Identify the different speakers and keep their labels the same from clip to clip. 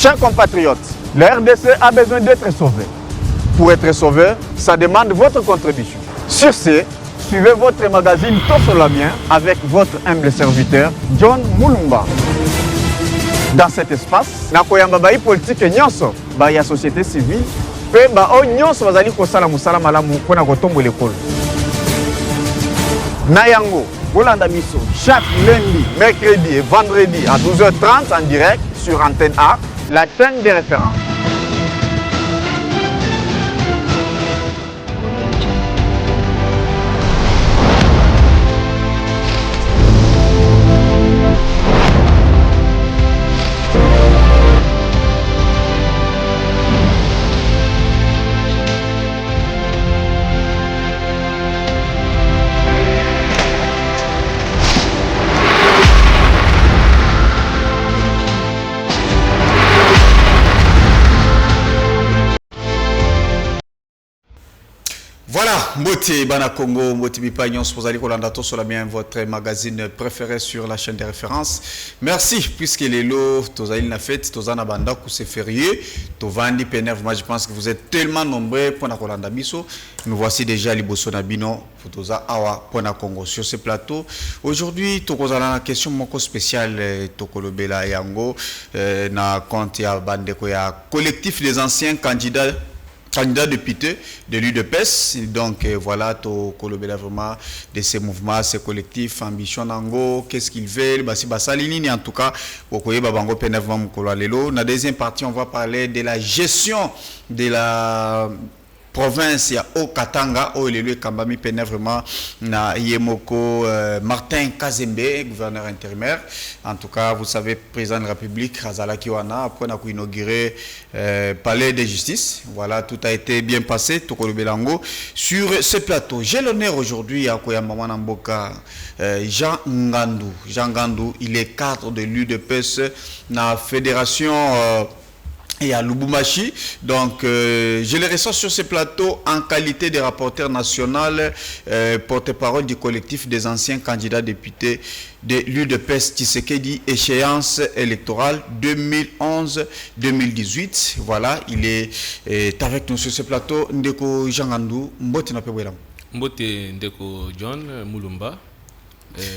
Speaker 1: Chers compatriotes, la RDC a besoin d'être sauvée. Pour être sauvé, ça demande votre contribution. Sur ce, suivez votre magazine Tossolamien avec votre humble serviteur, John Mulumba. Dans cet espace, nakoyamba bai politique nyonso, ba ya société civile, pe ba o nyonso bazali kosala musala malamu pona kotombo l'école. Nayango, Bolanda Misso, chaque lundi, mercredi et vendredi à 12h30 en direct sur Antenne A, la chaîne des références.
Speaker 2: Voilà, Mbote Bana Congo, Mbote Bipagnon, Sposali Kolanda Tossolamien, votre magazine préféré sur la chaîne des références. Merci, puisque les lots, Tozaïl n'a fait, Tozana Banda, c'est férié, Tovandi Pénerve, moi je pense que vous êtes tellement nombreux pour la Kolanda Miso. Nous voici déjà Liboso Nabino, Fotoza Awa, Pona Congo sur ce plateau. Aujourd'hui, Tokozala la question moko spéciale, Tokolobela Yango, na compte ya Bandeko ya collectif des anciens candidats député de l'UDPS. Donc voilà, to kolobela vraiment de ces mouvements, ces collectifs, ambition nango, qu'est-ce qu'ils veulent, basi basalini en tout cas, okoye babango penevement mukolo lelo. Na deuxième partie, on va parler de la gestion de la province ya Okatanga, o lelo kambami pene vraiment na Yemoko Martin Kazembe, gouverneur intérimaire. En tout cas, vous savez, président de la République Razala Kiwana après na inaugurer palais de justice. Voilà, tout a été bien passé Tokolo Belango sur ce plateau. J'ai l'honneur aujourd'hui à Koyama Mboka Jean Ngandou. Jean Ngandou, il est cadre de l'UDPS na fédération et à Lubumbashi. Donc, je les reçois sur ce plateau en qualité de rapporteur national, porte-parole du collectif des anciens candidats députés de l'UDPS Tshisekedi, échéance électorale 2011-2018. Voilà, il est avec nous sur ce plateau. Ndeko Jangandou, Mbote na Pebwelam.
Speaker 3: Mbote Ndeko John Mulumba.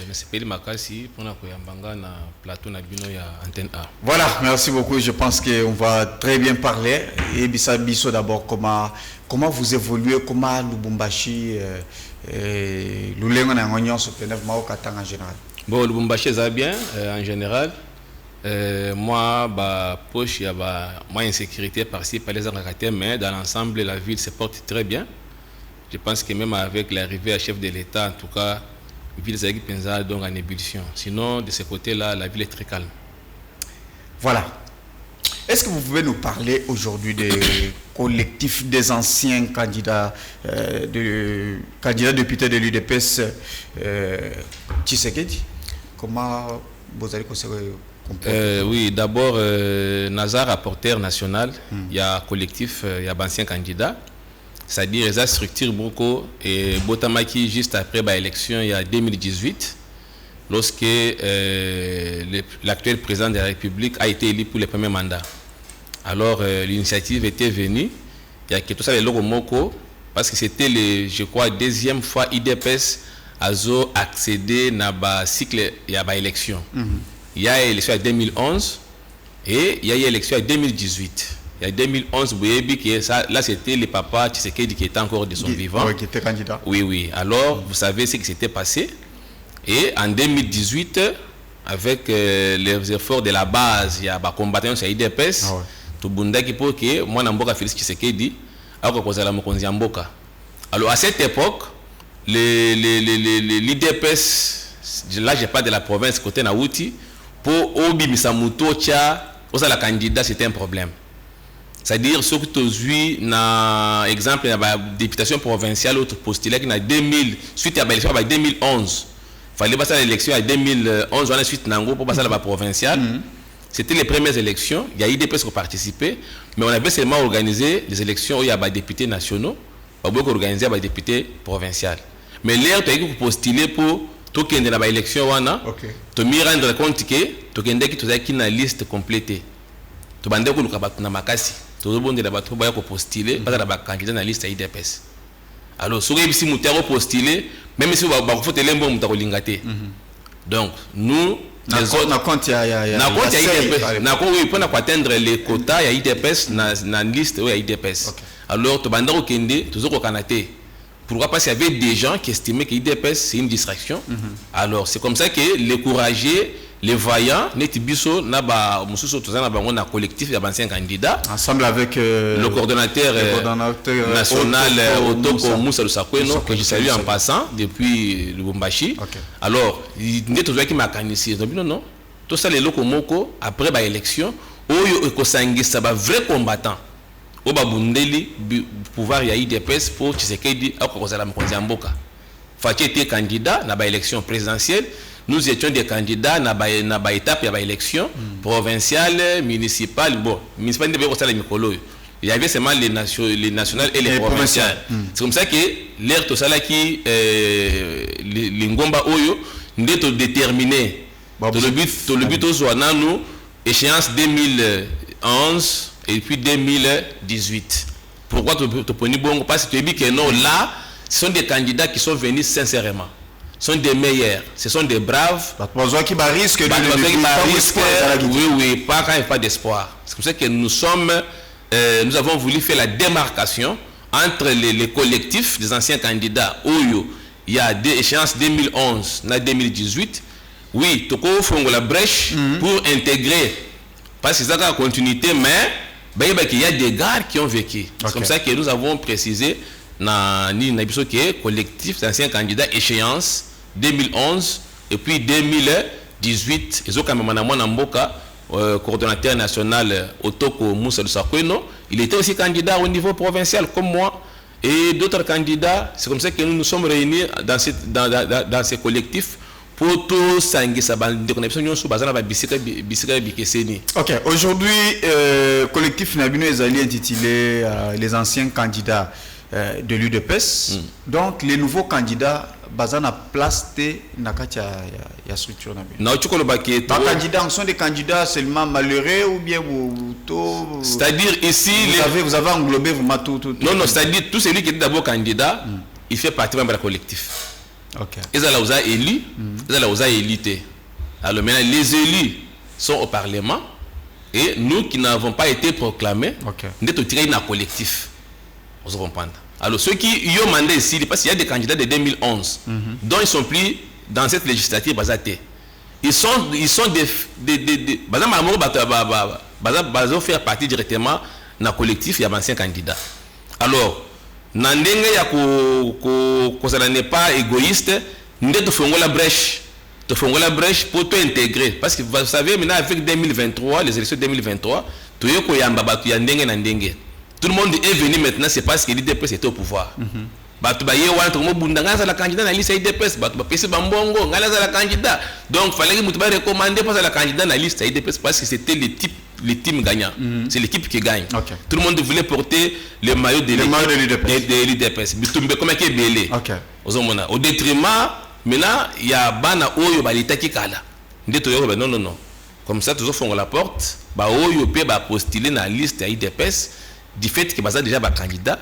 Speaker 3: Nasepeli makasi pona koyambanga na plateau na bino ya Antenne A. Voilà,
Speaker 2: merci beaucoup. Je pense qu'on va très bien parler. Et Bisso d'abord, comment vous évoluez, comment Lubumbashi, Lulengo na ngonion se pénève Mao Katang en général.
Speaker 3: Bon, Lubumbashi ça bien en général. Moi, poche, il y a moins insécurité par-ci, par les caractères, mais dans l'ensemble, la ville se porte très bien. Je pense que même avec l'arrivée à chef de l'État, en tout cas, ville Zaghi Penza donc en ébullition. Sinon, de ce côté-là, la ville est très calme.
Speaker 2: Voilà. Est-ce que vous pouvez nous parler aujourd'hui des collectifs des anciens candidats, députés de l'UDPS Tshisekedi? Comment vous allez considérer?
Speaker 3: Oui, d'abord, Nazar, rapporteur national, il y a un collectif, il y a d'anciens candidats. C'est-à-dire la structure beaucoup et Botamaki juste après l'élection il y a 2018 lorsque l'actuel président de la République a été élu pour le premier mandat. Alors l'initiative était venue, il y a que tout ça le logo moko parce que c'était je crois deuxième fois IDPS a accédé à ba cycle il y a ba élection. Il y a élection en 2011 et il y a élection en 2018. Il y a 2011, là c'était le papa Tshisekedi qui était encore de son vivant.
Speaker 2: Oui, qui était candidat.
Speaker 3: Oui, oui. Alors, vous savez ce qui s'était passé. Et en 2018, avec les efforts de la base, il y a des combattants sur l'IDPS. Tout le monde qui peut que moi, je Félix Tshisekedi, alors à cette époque, l'IDPS, là je parle de la province côté Naouti, pour Obi Misamuto, la candidat, c'était un problème. C'est-à-dire, ce que tu as vu, par exemple, la députation provinciale, autre postulé, qui 2000, suite à l'élection en 2011, il fallait passer à l'élection en 2011, ensuite, pour passer à la provinciale. C'était les premières élections, il y a eu des personnes qui ont participé, mais on avait seulement organisé les élections où il y a des députés nationaux, pas beaucoup organisé des députés provinciaux. Mais l'air, tu as postulé pour tout qui est dans l'élection, tu as mis rendre compte que tu as une liste complétée. to bande ko luka batu na makasi to bonde la batu ba ko postuler pas la candidat na liste IDPS. Alors soki bisi mutaro postuler même si ba ko fote lembo mutako lingate. Donc nous les autres
Speaker 2: na compte ya
Speaker 3: IDPS na ko oui pour atteindre les quotas ya IDPS na liste ya IDPS. Alors to bande ko kende to ko kanate. Pourquoi? Parce qu'il y avait des gens qui estimaient que l'IDPS c'est une distraction. Alors c'est comme ça que les courageux, les voyants, Netibiso, Naba, Moussousso, tout ça, on a un collectif d'anciens candidats.
Speaker 2: Ensemble avec
Speaker 3: le coordonnateur national Otoko Moussa Lusakweno, que je salue en passant depuis Lubumbashi. Alors, il y a tout ça qui m'a canissé. Non, tout ça, les locaux moko, après l'élection, Oyo Ekosangé, ça va vrai combattant. Au Babundeli, pouvoir y a IDPS pour Tshisekedi à Kokozala Mkonzamboka. Fachi était candidat dans l'élection présidentielle. Nous étions des candidats dans l'étape de l'élection provinciale, municipale. Bon, municipale, il y avait seulement les nationales et les provinciales. C'est comme ça que l'air tout ça là qui les Ngomba Oyo n'est déterminé. Le but au Zouana, nous, échéance 2011. Et puis 2018. Pourquoi tu prenais bon? Parce que tu dis que non, là, ce sont des candidats qui sont venus sincèrement. Ce sont des meilleurs, ce sont des braves.
Speaker 2: Qui risque
Speaker 3: oui, pas quand il n'y a pas d'espoir. C'est pour ça que nous avons voulu faire la démarcation entre les collectifs des anciens candidats. Il y a des échéances 2011 et 2018. Oui, tu peux la brèche pour intégrer. Parce que c'est la continuité, mais il y a des gars qui ont vécu. C'est comme ça que nous avons précisé dans le collectif d'anciens candidats échéance 2011 et puis 2018. Ils ont quand même coordonnateur national Otoko Moussa Lusakweno. Il était aussi candidat au niveau provincial comme moi et d'autres candidats. C'est comme ça que nous nous sommes réunis dans ces collectifs. Ok,
Speaker 2: aujourd'hui, collectif Nabino Ezali intitulé les anciens candidats de l'UDPS. Donc, les nouveaux candidats, Bazana place de la structure Nabino. Les candidats sont des candidats seulement malheureux ou bien
Speaker 3: c'est-à-dire ici,
Speaker 2: vous avez englobé vraiment tout.
Speaker 3: Non, c'est-à-dire tout celui qui est d'abord candidat, il fait partie de la collectif. Ils ont élu, ils ont élité. Alors maintenant, les élus sont au Parlement et nous qui n'avons pas été proclamés, nous sommes tirés dans le collectif. Vous comprenez? Alors ceux qui ont demandé ici, parce qu'il y a des candidats de 2011, dont ils ne sont plus dans cette législative basée. Ils sont faire partie directement dans le collectif, il y a 25 candidats. Alors, Nandenge ya ko ça n'est pas égoïste, nous devons faire la brèche. De faire la brèche pour tout intégrer. Parce que vous savez, maintenant avec 2023, les élections 2023, tout le monde est venu maintenant, c'est parce que l'IDPS était au pouvoir. Donc il fallait que vous recommandiez pas la candidat dans la liste IDPS parce que c'était les teams gagnants. C'est l'équipe qui gagne. Tout le monde voulait porter le maillot de l'IDPS. Au détriment, maintenant, il y a Bana Oyo Balita qui kala. Non. Comme ça, toujours font la porte. Oyo peut postuler dans la liste IDPS du fait que Baza déjà candidat.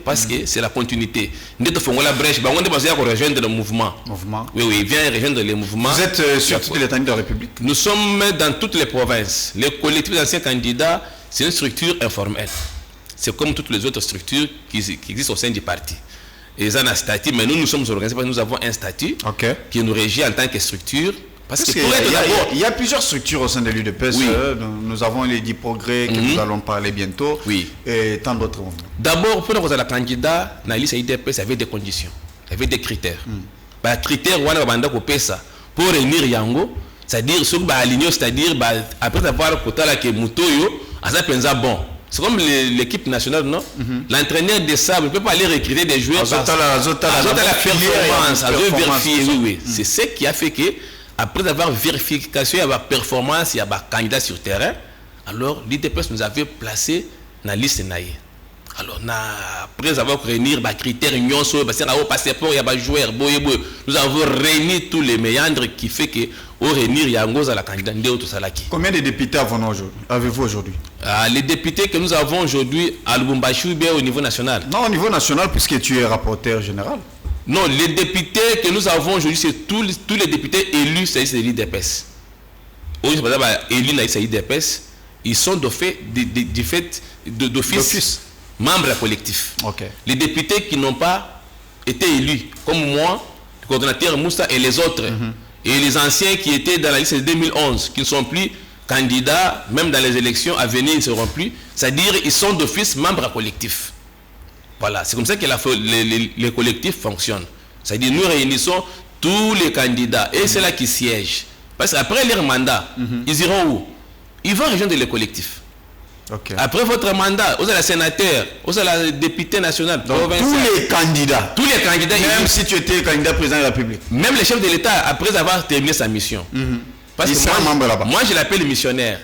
Speaker 3: Parce que c'est la continuité. Nous devons la brèche. On doit rejoindre le mouvement. Oui, viens rejoindre le mouvement.
Speaker 2: Vous êtes sur toute l'étendue de la République?
Speaker 3: Nous sommes dans toutes les provinces. Les collectifs d'anciens candidats, c'est une structure informelle. C'est comme toutes les autres structures qui existent au sein du parti. Et ils ont un statut, mais nous sommes organisés parce que nous avons un statut qui nous régit en tant que structure. Parce que
Speaker 2: il y a plusieurs structures au sein de l'UDPS. Nous avons les 10 progrès que nous allons parler bientôt. Et tant d'autres mouvements.
Speaker 3: D'abord, pour nous, la candidat, dans la liste IDPS, il y avait des conditions. Il y avait des critères. Les critères, pour réunir Yango, c'est-à-dire, après avoir quota la Kemutoyo, bon. C'est comme l'équipe nationale, non? L'entraîneur des sables ne peut pas aller recruter des joueurs. La performance, à vérifier. Oui. C'est ce qui a fait que, après avoir vérification, il y a performance, il y a candidat sur terrain, alors l'IDPS nous avait placé dans la liste Naïe. Alors, après avoir réuni les critères, passeport, il y a joueur, nous avons réuni tous les méandres qui fait que au réunir, il y a un la candidat.
Speaker 2: Combien de députés avez-vous aujourd'hui?
Speaker 3: Les députés que nous avons aujourd'hui à Lubumbashi ou bien au niveau national?
Speaker 2: Non, au niveau national, puisque tu es rapporteur général.
Speaker 3: Non, les députés que nous avons aujourd'hui, c'est tous les députés élus, c'est l'IDPS. Aujourd'hui, par exemple, élus dans l'IDPS, ils sont d'office membres collectifs.
Speaker 2: Okay.
Speaker 3: Les députés qui n'ont pas été élus, comme moi, le coordonnateur Moussa et les autres, et les anciens qui étaient dans la liste de 2011, qui ne sont plus candidats, même dans les élections à venir, ils ne seront plus. C'est-à-dire qu'ils sont d'office membres collectifs. Voilà, c'est comme ça que les collectifs fonctionnent. C'est-à-dire nous réunissons tous les candidats et c'est là qui siègent. Parce qu'après leur mandat, ils iront où? Ils vont rejoindre les collectifs.
Speaker 2: Okay.
Speaker 3: Après votre mandat, vous êtes la sénateur, vous êtes la députée nationale.
Speaker 2: Donc, tous les candidats, même si tu étais candidat président de la République.
Speaker 3: Même le chef de l'État, après avoir terminé sa mission. Parce que moi, je l'appelle missionnaire.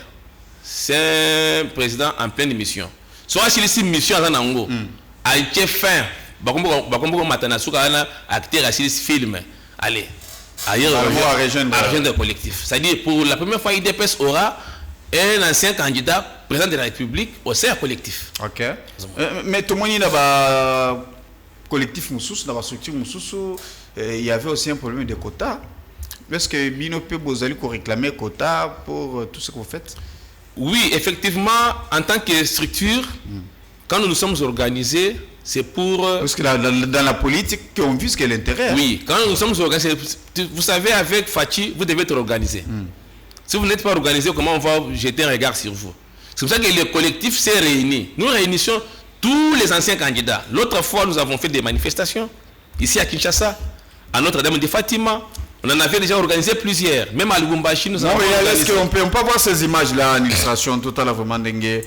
Speaker 3: C'est un président en pleine mission. Soit s'il est mission à Nango, à fin, acteur à film, allez, ailleurs, à collectif. C'est-à-dire, pour la première fois, IDPS aura un ancien candidat président de la République au sein collectif.
Speaker 2: Ok. Mais tout le monde a collectif Moussous, dans la structure Moussous, il y avait aussi un problème de quotas. Est-ce que Bino peut vous allez réclamer quotas pour tout ce que vous faites?
Speaker 3: Oui, effectivement, en tant que structure, quand nous nous sommes organisés, c'est pour...
Speaker 2: Parce que dans la politique, on vise quel intérêt?
Speaker 3: Oui, quand nous nous sommes organisés, vous savez, avec Fachi, vous devez être organisé. Si vous n'êtes pas organisé, comment on va jeter un regard sur vous? C'est pour ça que le collectif s'est réuni. Nous réunissons tous les anciens candidats. L'autre fois, nous avons fait des manifestations ici à Kinshasa, à Notre-Dame de Fatima. On en avait déjà organisé plusieurs. Même à Lubumbashi, nous avons
Speaker 2: organisé... Est-ce qu'on peut voir ces images-là en illustration totale vraiment dingue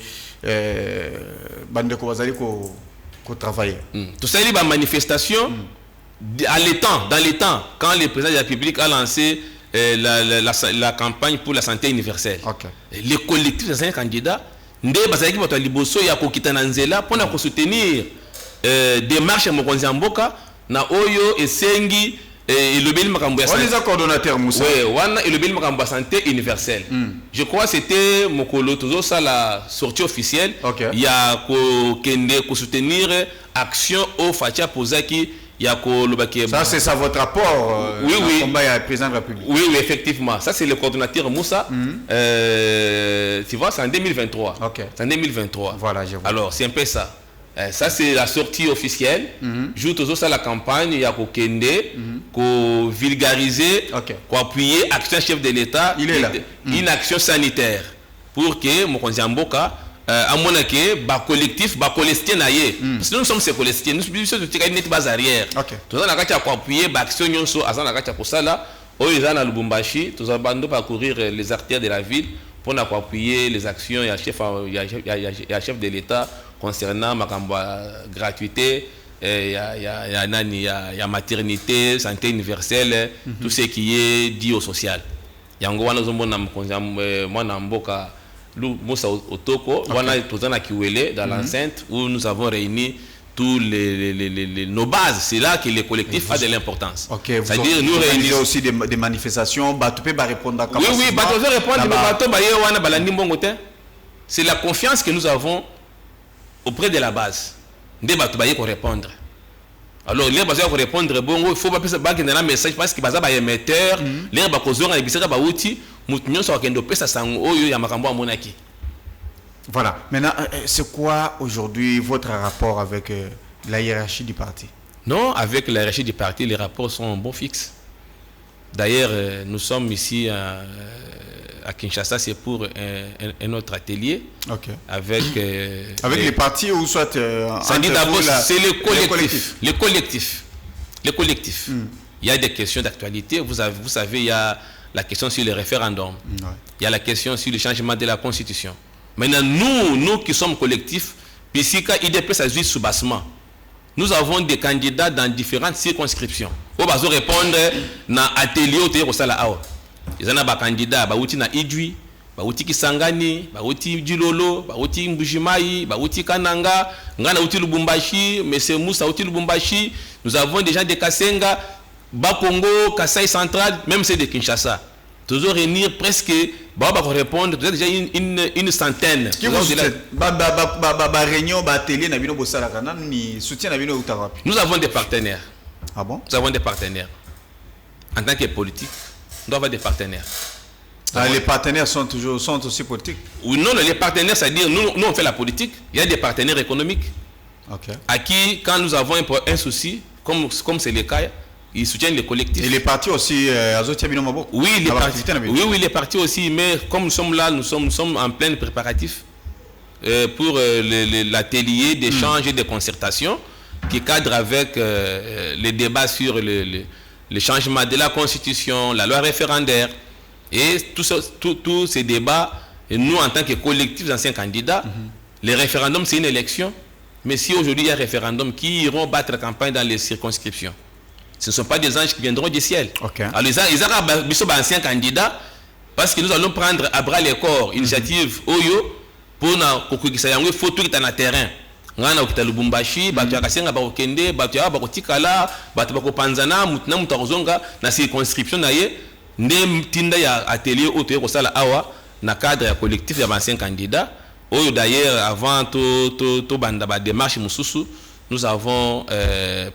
Speaker 2: Bandeko Wazali qu'on travaille.
Speaker 3: Tout ça, il y a des manifestations dans les temps, quand le président de la République a lancé la campagne pour la santé universelle.
Speaker 2: Okay.
Speaker 3: Les collectifs des anciens candidats, pour soutenir des marches à Mokonzi-Mboka, na Oyo et Sengi et le Bel Makambo.
Speaker 2: On les a coordonnateurs Moussa.
Speaker 3: Oui, et le Bel Makambo santé universelle. Je crois que c'était Mokolo, tout ça la sortie officielle.
Speaker 2: Okay.
Speaker 3: Il y a ko soutenir action au Fatia Pozaki.
Speaker 2: Ça, c'est ça votre rapport
Speaker 3: oui, oui.
Speaker 2: Combat à président de la République.
Speaker 3: Oui, oui, effectivement. Ça, c'est le coordonnateur Moussa. Tu vois, c'est en 2023.
Speaker 2: Okay.
Speaker 3: C'est en 2023.
Speaker 2: Voilà, je vois.
Speaker 3: Alors, c'est un peu ça. Ça, c'est la sortie officielle. Joue toujours ça la campagne. Il y a qu'au Kende, qu'au vulgariser, qu'au appuyer l'action chef de l'État.
Speaker 2: Il est là.
Speaker 3: Une action sanitaire. Pour que Mokonzi Mboka, à mon avis, collectif, collectif naïe. Parce que nous sommes ces collectifs, nous sommes des bases arrière. Tout ça, on a appuyer l'action nyonso, à ça, on a pour ça là. Ils sont à Lubumbashi, tous les parcourir les artères de la ville pour appuyer les actions. Il y a chef de l'État concernant ma gratuité, il y a maternité, santé universelle, tout ce qui est dit au social. Il y a un Moussa Otoko, dans l'enceinte où nous avons réuni tous nos bases. C'est là que le collectif a de l'importance.
Speaker 2: C'est-à-dire nous réunissons aussi des manifestations. Tu peux répondre à
Speaker 3: oui, c'est la confiance que nous avons auprès de la base. Nous devons répondre. Alors, les bases pour répondre, bon, il faut pas que dans un message parce que baza ba émetteur, les bakozons na bisaka ba outil, mutunyo so kendo pesa sango oyo ya makambo a monaki.
Speaker 2: Voilà. Maintenant, c'est quoi aujourd'hui votre rapport avec la hiérarchie du parti?
Speaker 3: Non, avec la hiérarchie du parti, les rapports sont bon fixes. D'ailleurs, nous sommes ici à Kinshasa, c'est pour un autre atelier. Avec
Speaker 2: les partis ou soit
Speaker 3: ça dit d'abord c'est le collectif. Il y a des questions d'actualité. Vous savez, il y a la question sur le référendum. Il y a la question sur le changement de la constitution. Maintenant, nous qui sommes collectifs, puisqu'il IDPS a joué sous bassement. Nous avons des candidats dans différentes circonscriptions. Pour répondre dans l'atelier au Sala. Ils ont des candidats qui na Idui, bauti Kisangani, bauti Djilolo, bauti Mbujimai, bauti Kananga, ngana uti Lubumbashi, M. Moussa uti Lubumbashi. Nous avons des gens de Kasenga, Bakongo, Kasaï central, même ceux de Kinshasa. Toujours réunir presque, bah répondre, déjà une centaine.
Speaker 2: Qui vous soutient? Réunion, atelier,
Speaker 3: nous avons des partenaires.
Speaker 2: Ah bon?
Speaker 3: Nous avons des partenaires. En tant que politique, nous avons des partenaires.
Speaker 2: Les partenaires sont aussi politiques?
Speaker 3: Oui, non, les partenaires, c'est-à-dire, nous on fait la politique, il y a des partenaires économiques.
Speaker 2: Okay.
Speaker 3: À qui, quand nous avons un souci, comme c'est le cas, ils soutiennent les collectifs.
Speaker 2: Et les partis aussi,
Speaker 3: oui, les partis aussi, mais comme nous sommes là, nous sommes en plein préparatif pour l'atelier d'échange et de concertation qui cadre avec les débats sur le changement de la Constitution, la loi référendaire. Et tous ces débats, et nous en tant que collectif d'anciens candidats, les référendums c'est une élection, mais si aujourd'hui il y a un référendum, qui iront battre campagne dans les circonscriptions? Ce ne sont pas des anges qui viendront du ciel.
Speaker 2: Okay.
Speaker 3: Alors ils ont anciens candidats, parce que nous allons prendre à bras les corps initiative Oyo pour que photo qui est dans terrain. Ngana ukita Lubumbashi, batu ya Kasenga bakokende, batu ya bakotikala, batu bakopanzana, mutuna mutakozonga na circonscription na ye. Tinda ya atelier auto kosala awa na cadre ya collectif ya anciens candidats. D'ailleurs avant to banda ba démarche mususu, nous avons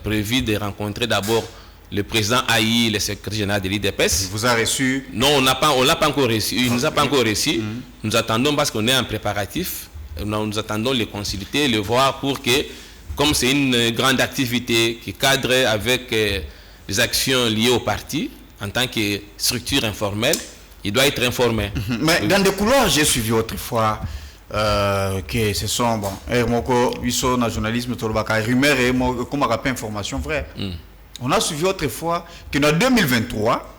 Speaker 3: prévu de rencontrer d'abord le président Aïe, le secrétaire général de l'IDPS.
Speaker 2: Vous avez reçu?
Speaker 3: Non, on l'a pas encore reçu. Il nous a pas encore reçu. Nous attendons parce qu'on est en préparatif. Nous attendons les consulter, les voir pour que, comme c'est une grande activité qui cadre avec les actions liées au parti, en tant que structure informelle, il doit être informé.
Speaker 2: Mais dans des couloirs, j'ai suivi autrefois que ce sont, bon, ils sont dans le journalisme, rumeurs et comme on rappelle information vraie. On a suivi autrefois que dans 2023,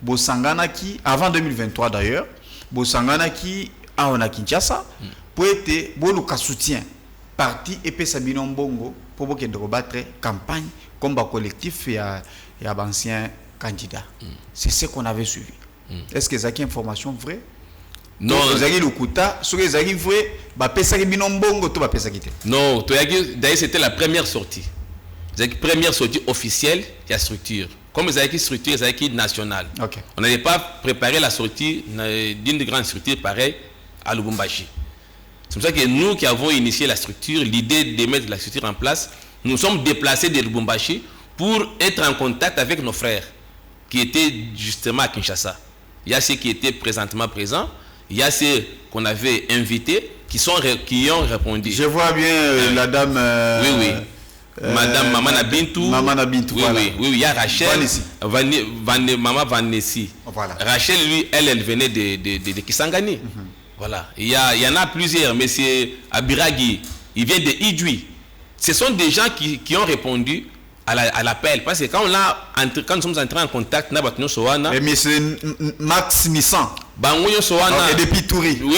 Speaker 2: Bosangana qui, avant 2023 d'ailleurs, Bosangana qui a en Kinshasa, pour être Boluka soutien, parti et Pesabino Mbongo, pour que de rebattre campagne comme collectif et à anciens candidats. C'est ce qu'on avait suivi. Est-ce que c'est une information vraie? Non.
Speaker 3: Non, d'ailleurs c'était la première sortie. La première sortie officielle de la structure. Comme les une structure, c'est nationale.
Speaker 2: Okay.
Speaker 3: On n'avait pas préparé la sortie d'une grande structure pareille à Lubumbashi. C'est pour ça que nous qui avons initié la structure, l'idée de mettre la structure en place, nous sommes déplacés de Lubumbashi pour être en contact avec nos frères qui étaient justement à Kinshasa. Il y a ceux qui étaient présentement présents, il y a ceux qu'on avait invités qui ont répondu.
Speaker 2: Je vois bien la dame.
Speaker 3: Oui. Madame Mamana Bintou.
Speaker 2: Mamana Bintou.
Speaker 3: Oui,
Speaker 2: voilà.
Speaker 3: oui, il y a Rachel. Maman Vanessi.
Speaker 2: Voilà.
Speaker 3: Rachel, lui, elle venait de Kisangani. Voilà. Il y en a plusieurs, mais c'est Abiragi. Il vient de Idjui. Ce sont des gens qui ont répondu à l'appel. Parce que quand nous sommes entrés en contact,
Speaker 2: mais c'est Max Nissan.
Speaker 3: Et
Speaker 2: depuis Touri.
Speaker 3: Oui,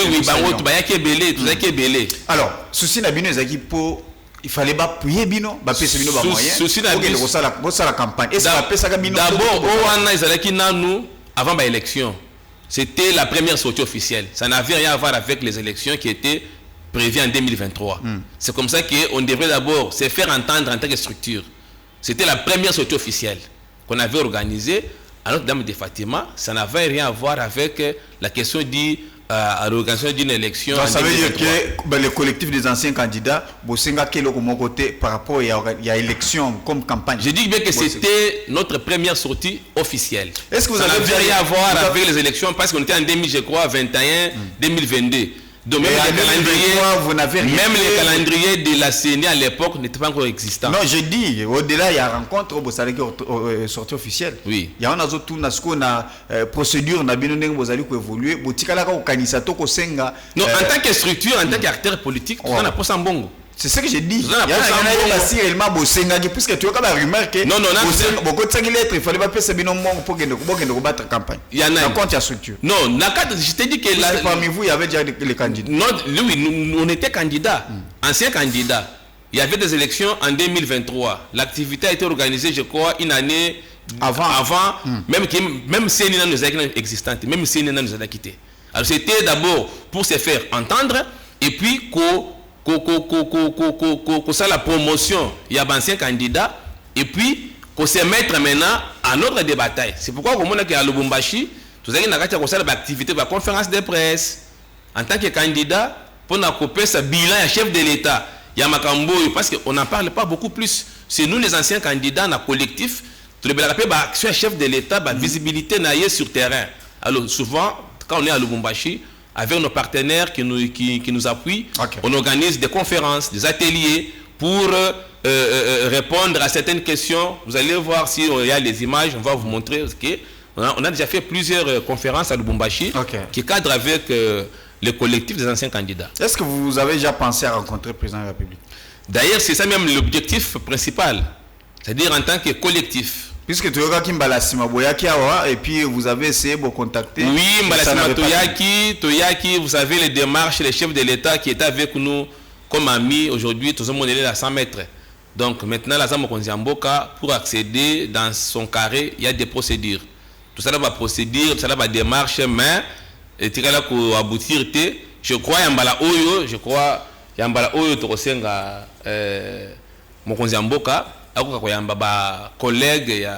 Speaker 3: Belé.
Speaker 2: Alors, ceci n'a bien pour. Il fallait pas payer bino, ba pesa bino ba moyen.
Speaker 3: Ceci n'a bien
Speaker 2: la campagne. Est-ce que la pesa bino?
Speaker 3: D'abord, avant l'élection, c'était la première sortie officielle. Ça n'avait rien à voir avec les élections qui étaient prévues en 2023. C'est comme ça qu'on devrait d'abord se faire entendre en tant que structure. C'était la première sortie officielle qu'on avait organisée à Notre-Dame de Fatima. Ça n'avait rien à voir avec la question à l'organisation d'une élection.
Speaker 2: Donc, ça veut dire que le collectif des anciens candidats, par rapport à l'élection comme campagne.
Speaker 3: Je dis bien que c'était notre première sortie officielle.
Speaker 2: Est-ce que vous
Speaker 3: ça
Speaker 2: avez
Speaker 3: rien à voir avec les élections parce qu'on était en 2021, 2022. Donc même les calendriers de la CENI à l'époque n'étaient pas encore existants.
Speaker 2: Non, je dis, au-delà, il y a rencontre au sortie officielle.
Speaker 3: Oui.
Speaker 2: Il y a une procédure, vous allez évoluer.
Speaker 3: Non, en tant que structure, en tant qu'acteur politique, on n'a pas sans bon.
Speaker 2: C'est ce que j'ai dit. Il y a réellement puisque tu as la rumeur que il fallait pas payer pour battre campagne.
Speaker 3: Il y en a
Speaker 2: un compte à structure.
Speaker 3: Non, je t'ai dit que
Speaker 2: parmi vous, il y avait déjà les candidats.
Speaker 3: Non, oui, on était candidats, anciens candidats. Il y avait des élections en 2023. L'activité a été organisée, je crois, une année avant. Même si nous avons existante, même si nous nous avons quitté. Alors c'était d'abord pour se faire entendre et puis ça la promotion, il y a d'anciens candidats et puis qu'on se mettre maintenant en ordre de bataille. C'est pourquoi comme on a qu'à Lubumbashi, tout ça, il y a une activité, une conférence de presse en tant que candidat pour couper ce bilan à chef de l'État. Il y a Makambo parce qu'on n'en parle pas beaucoup plus. C'est nous les anciens candidats dans le collectif, tout le monde appelle action chef de l'État, visibilité sur terrain. Alors souvent, quand on est à Lubumbashi, avec nos partenaires qui nous appuient, on organise des conférences, des ateliers pour répondre à certaines questions. Vous allez voir si il y a les images, on va vous montrer. On a déjà fait plusieurs conférences à Lubumbashi qui cadrent avec le collectif des anciens candidats.
Speaker 2: Est-ce que vous avez déjà pensé à rencontrer le président de la République?
Speaker 3: D'ailleurs, c'est ça même l'objectif principal, c'est-à-dire en tant que collectif.
Speaker 2: Puisque tu et puis vous avez essayé de vous contacter.
Speaker 3: Oui, Mbalassima Toyaki, vous savez les démarches, les chefs de l'État qui étaient avec nous comme amis aujourd'hui, tout le monde est à 100 mètres. Donc maintenant, la Zamo Konziamboka, pour accéder dans son carré, il y a des procédures. Tout ça va procédure, tout ça va démarche, mais aboutir, je crois Yambala Oyo, Tokosenga Mokonziamboka. Collègues,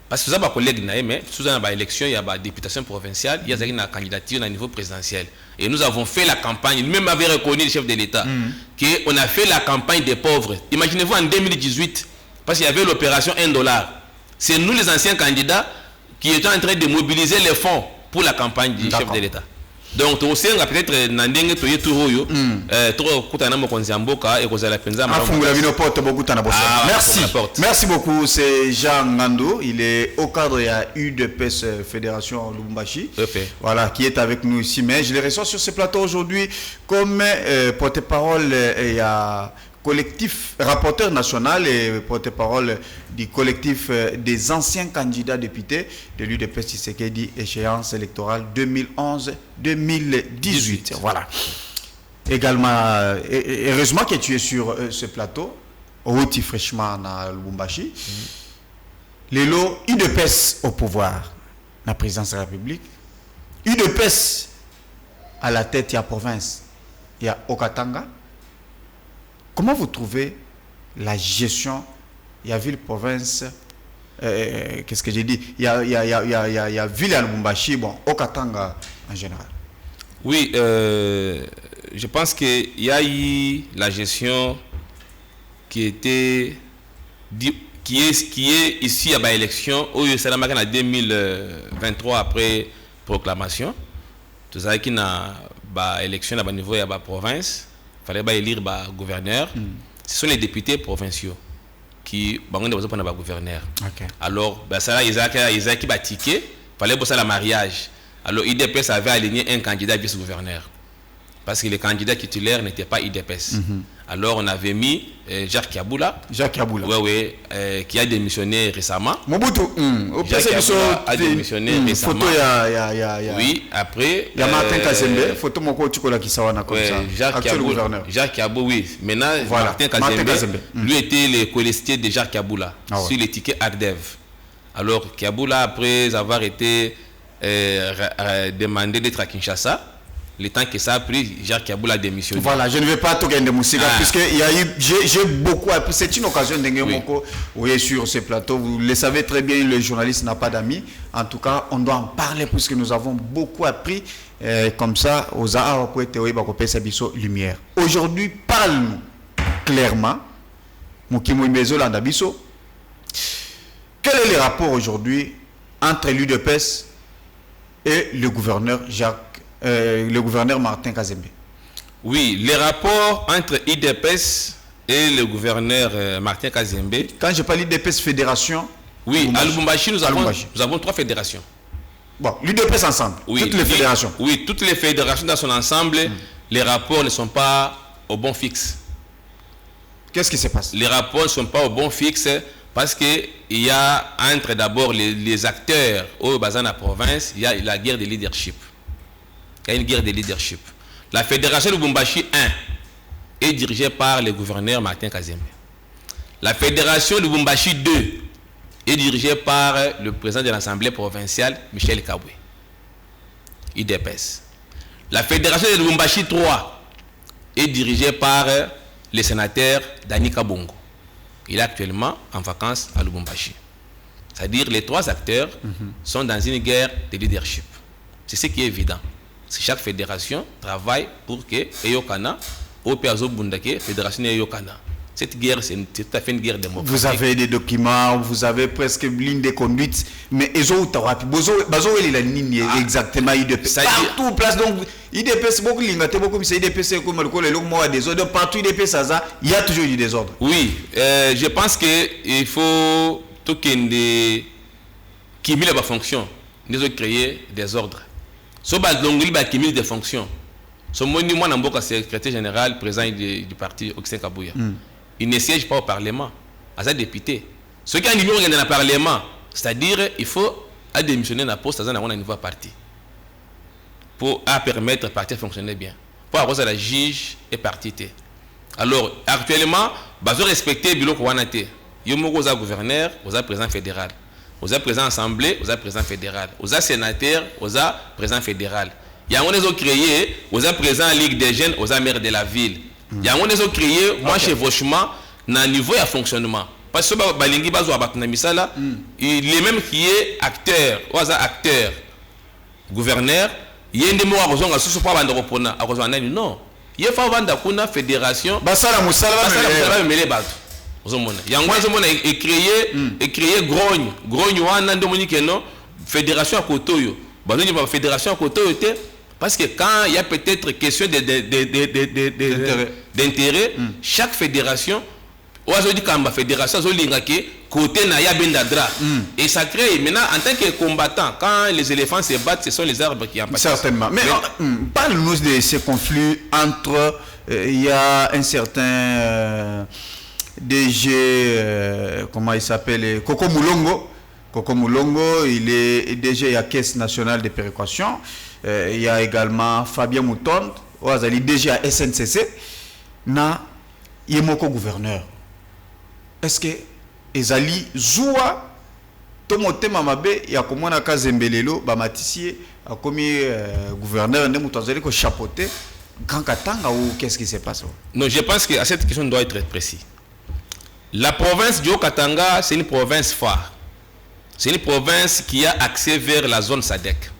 Speaker 3: parce que ça va collègue mais sous une élection il y a une députation provinciale, il y a une candidature au niveau présidentiel et nous avons fait la campagne, même avait reconnu le chef de l'État qu'on a fait la campagne des pauvres. Imaginez-vous en 2018 parce qu'il y avait l'opération $1, c'est nous les anciens candidats qui étaient en train de mobiliser les fonds pour la campagne du chef de l'État. Donc peut-être nandenge toye turoyo trop kutana mo konziamboka et kozala penza
Speaker 2: merci beaucoup. C'est Jean Ngando, il est au cadre de UDPS Fédération Lubumbashi, voilà, qui est avec nous ici, mais je le reçois sur ce plateau aujourd'hui comme porte-parole et collectif rapporteur national et porte-parole du collectif des anciens candidats députés de l'UDPS Tshisekedi, échéance électorale 2011-2018. Voilà. Également, heureusement que tu es sur ce plateau, Oti fraîchement à Lubumbashi. L'élo UDPS au pouvoir, la présidence de la République. UDPS à la tête, il y a province, il y a Okatanga. Comment vous trouvez la gestion? Il y a ville-province, qu'est-ce que j'ai dit? Il y a ville à Lubumbashi, bon, Okatanga en général.
Speaker 3: Oui, je pense qu'il y a eu la gestion qui est ici à l'élection, au Salamaka en 2023 après proclamation. Tout ça qui n'a pas élection à niveau de la province. Il fallait élire le gouverneur. Ce sont les députés provinciaux qui ont besoin de gouverneur. Alors, ça ils ont ticket, il fallait bosser le mariage. Alors, IDPS avait aligné un candidat vice-gouverneur. Parce que le candidat titulaire n'était pas IDPS. Alors, on avait mis Jacques Kiaboula. Oui, qui a démissionné récemment.
Speaker 2: Mobutu.
Speaker 3: Jacques Kiaboula a démissionné récemment. Oui, après.
Speaker 2: Il y a Martin Kazembe. Photo moko tikola kisawana comme ça.
Speaker 3: Jacques Kiaboula, oui. Maintenant, voilà. Martin Kazembe, lui était le colistier de Jacques Kiaboula sur les tickets ACDEV. Alors, Kiaboula, après avoir été demandé d'être à Kinshasa, le temps que ça a pris, Jacques Kiaboula a démissionné.
Speaker 2: Voilà, je ne vais pas tout gagner de Moussiga, puisque j'ai beaucoup appris. C'est une occasion de gagner sur ce plateau. Vous le savez très bien, le journaliste n'a pas d'amis. En tout cas, on doit en parler puisque nous avons beaucoup appris. Comme ça, aux lumière. Aujourd'hui, parle-nous clairement. Quel est le rapport aujourd'hui entre l'UDPS et le gouverneur le gouverneur Martin Kazembe?
Speaker 3: Oui, les rapports entre IDPS et le gouverneur Martin Kazembe.
Speaker 2: Quand je parle d'IDPS fédération.
Speaker 3: Oui, à Lubumbashi, nous avons 3 fédérations.
Speaker 2: Bon, l'UDPS ensemble, toutes les fédérations.
Speaker 3: Oui, toutes les fédérations dans son ensemble, les rapports ne sont pas au bon fixe.
Speaker 2: Qu'est-ce qui se passe? Les
Speaker 3: rapports ne sont pas au bon fixe parce qu'il y a entre d'abord les acteurs au bassin de la province, il y a la guerre de leadership. Il y a une guerre de leadership. La fédération de Lubumbashi 1 est dirigée par le gouverneur Martin Kazembe. La fédération de Lubumbashi 2 est dirigée par le président de l'Assemblée provinciale, Michel Kabwe, IDPS. La fédération de Lubumbashi 3 est dirigée par le sénateur Dani Kabongo. Il est actuellement en vacances à Lubumbashi. C'est-à-dire les 3 acteurs sont dans une guerre de leadership. C'est ce qui est évident. Si chaque fédération travaille pour que Eyokana, Opeazo Bundake, fédération Eyokana. Cette guerre, c'est tout à fait une guerre démocratique.
Speaker 2: Vous avez des documents, vous avez presque une ligne de conduite, mais exactement IDPS. Partout, place donc IDPS, beaucoup de lignes, beaucoup de IDPS, comme le long des ordres, partout IDPS, il y a toujours du désordre.
Speaker 3: Oui, je pense qu'il faut tout qu'il y ait des fonctions, nous créer des ordres. Si on a des fonctions, si on a un secrétaire général, président du parti Augustin Kabouya, il ne siège pas au Parlement, à un député. Ceux qui ont niveau dans le Parlement, c'est-à-dire il faut démissionner dans le poste à un niveau parti pour permettre au parti de fonctionner bien. Pour avoir la juge et parti. Alors, actuellement, il faut respecter le bureau Kouanate. Il y a un gouverneur, il y a un président fédéral. Il y a un président assemblée, il y a un président fédéral. Il y a un sénateur, il y a un président fédéral. Il y a un qui créé, il y a un président de la Ligue des jeunes, il y a un maire de la ville. Il y a un qui ont créé, moi, chevauchement, dans le niveau de fonctionnement. Parce que Balingi Bazo Misala, il est même qui est acteur, acteur, gouverneur, il y a des mots à raison, à ce pas à raison, non. Il y a une fédération, Basala Moussala, il y a un qui est créé Grogne, fédération à Kotoyo. Fédération à Kotoyo, parce que quand il y a peut-être question d'intérêt, chaque fédération, fédération, côté Naya Bendadra. Et ça crée, maintenant, en tant que combattant, quand les éléphants se battent, ce sont les arbres qui en passent.
Speaker 2: Certainement. Mais parle-nous de ces conflits entre, il y a un certain DG, comment il s'appelle, Koko Moulongo. Koko Moulongo, il est DG à la Caisse nationale de péréquation. Il y a également Fabien Mouton, DG à SNCC. Na Yemoko gouverneur. Est-ce que Ezali Zoua Tomote Mamabe ya komona Kazembelelo Bamatissier a commis gouverneur de Moutazali ko chapeauté Grand Katanga ou qu'est-ce qui se passe?
Speaker 3: Non, je pense que cette question doit être précise. La province du Haut-Katanga, c'est une province phare. C'est une province qui a accès vers la zone SADC.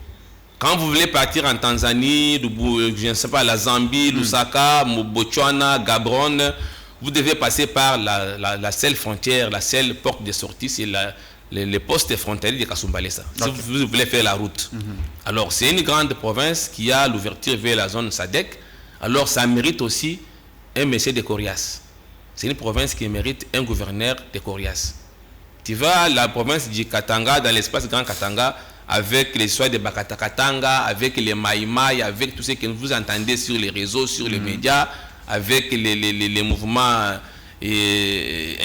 Speaker 3: Quand vous voulez partir en Tanzanie, je ne sais pas, la Zambie, Lusaka, Botswana, Gaborone, vous devez passer par la seule frontière, la seule porte de sortie, c'est les postes frontaliers de Kasumbalesa. Si vous voulez faire la route. Alors, c'est une grande province qui a l'ouverture vers la zone SADC. Alors, ça mérite aussi un monsieur de Corias. C'est une province qui mérite un gouverneur de Corias. Tu vas à la province du Katanga, dans l'espace Grand Katanga, avec les soins de Bakatakatanga, avec les Maïmaï, avec tout ce que vous entendez sur les réseaux, sur les médias, avec les mouvements des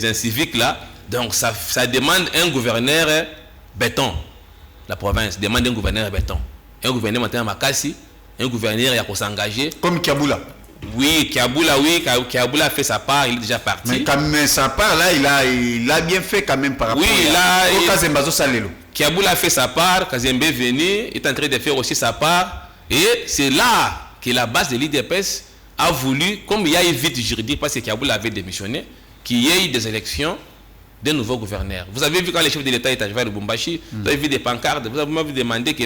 Speaker 3: inciviques là. Donc ça demande un gouverneur béton. La province demande un gouverneur béton. Un gouverneur maintenant Makassi, un gouverneur qui a s'engager.
Speaker 2: Comme Kiaboula.
Speaker 3: Oui, Kiaboula a fait sa part, il est déjà parti.
Speaker 2: Mais quand même sa part là, il a bien fait quand même par rapport
Speaker 3: à
Speaker 2: Kazembazo Salelo.
Speaker 3: Kiaboula a fait sa part, Kazembe est venu, est en train de faire aussi sa part. Et c'est là que la base de l'IDPS a voulu, comme il y a eu vide juridique, parce que Kiaboula avait démissionné, qu'il y ait des élections d'un nouveau gouverneur. Vous avez vu quand les chefs de l'État étaient arrivés à Lubumbashi, vous avez vu des pancartes, vous avez demandé que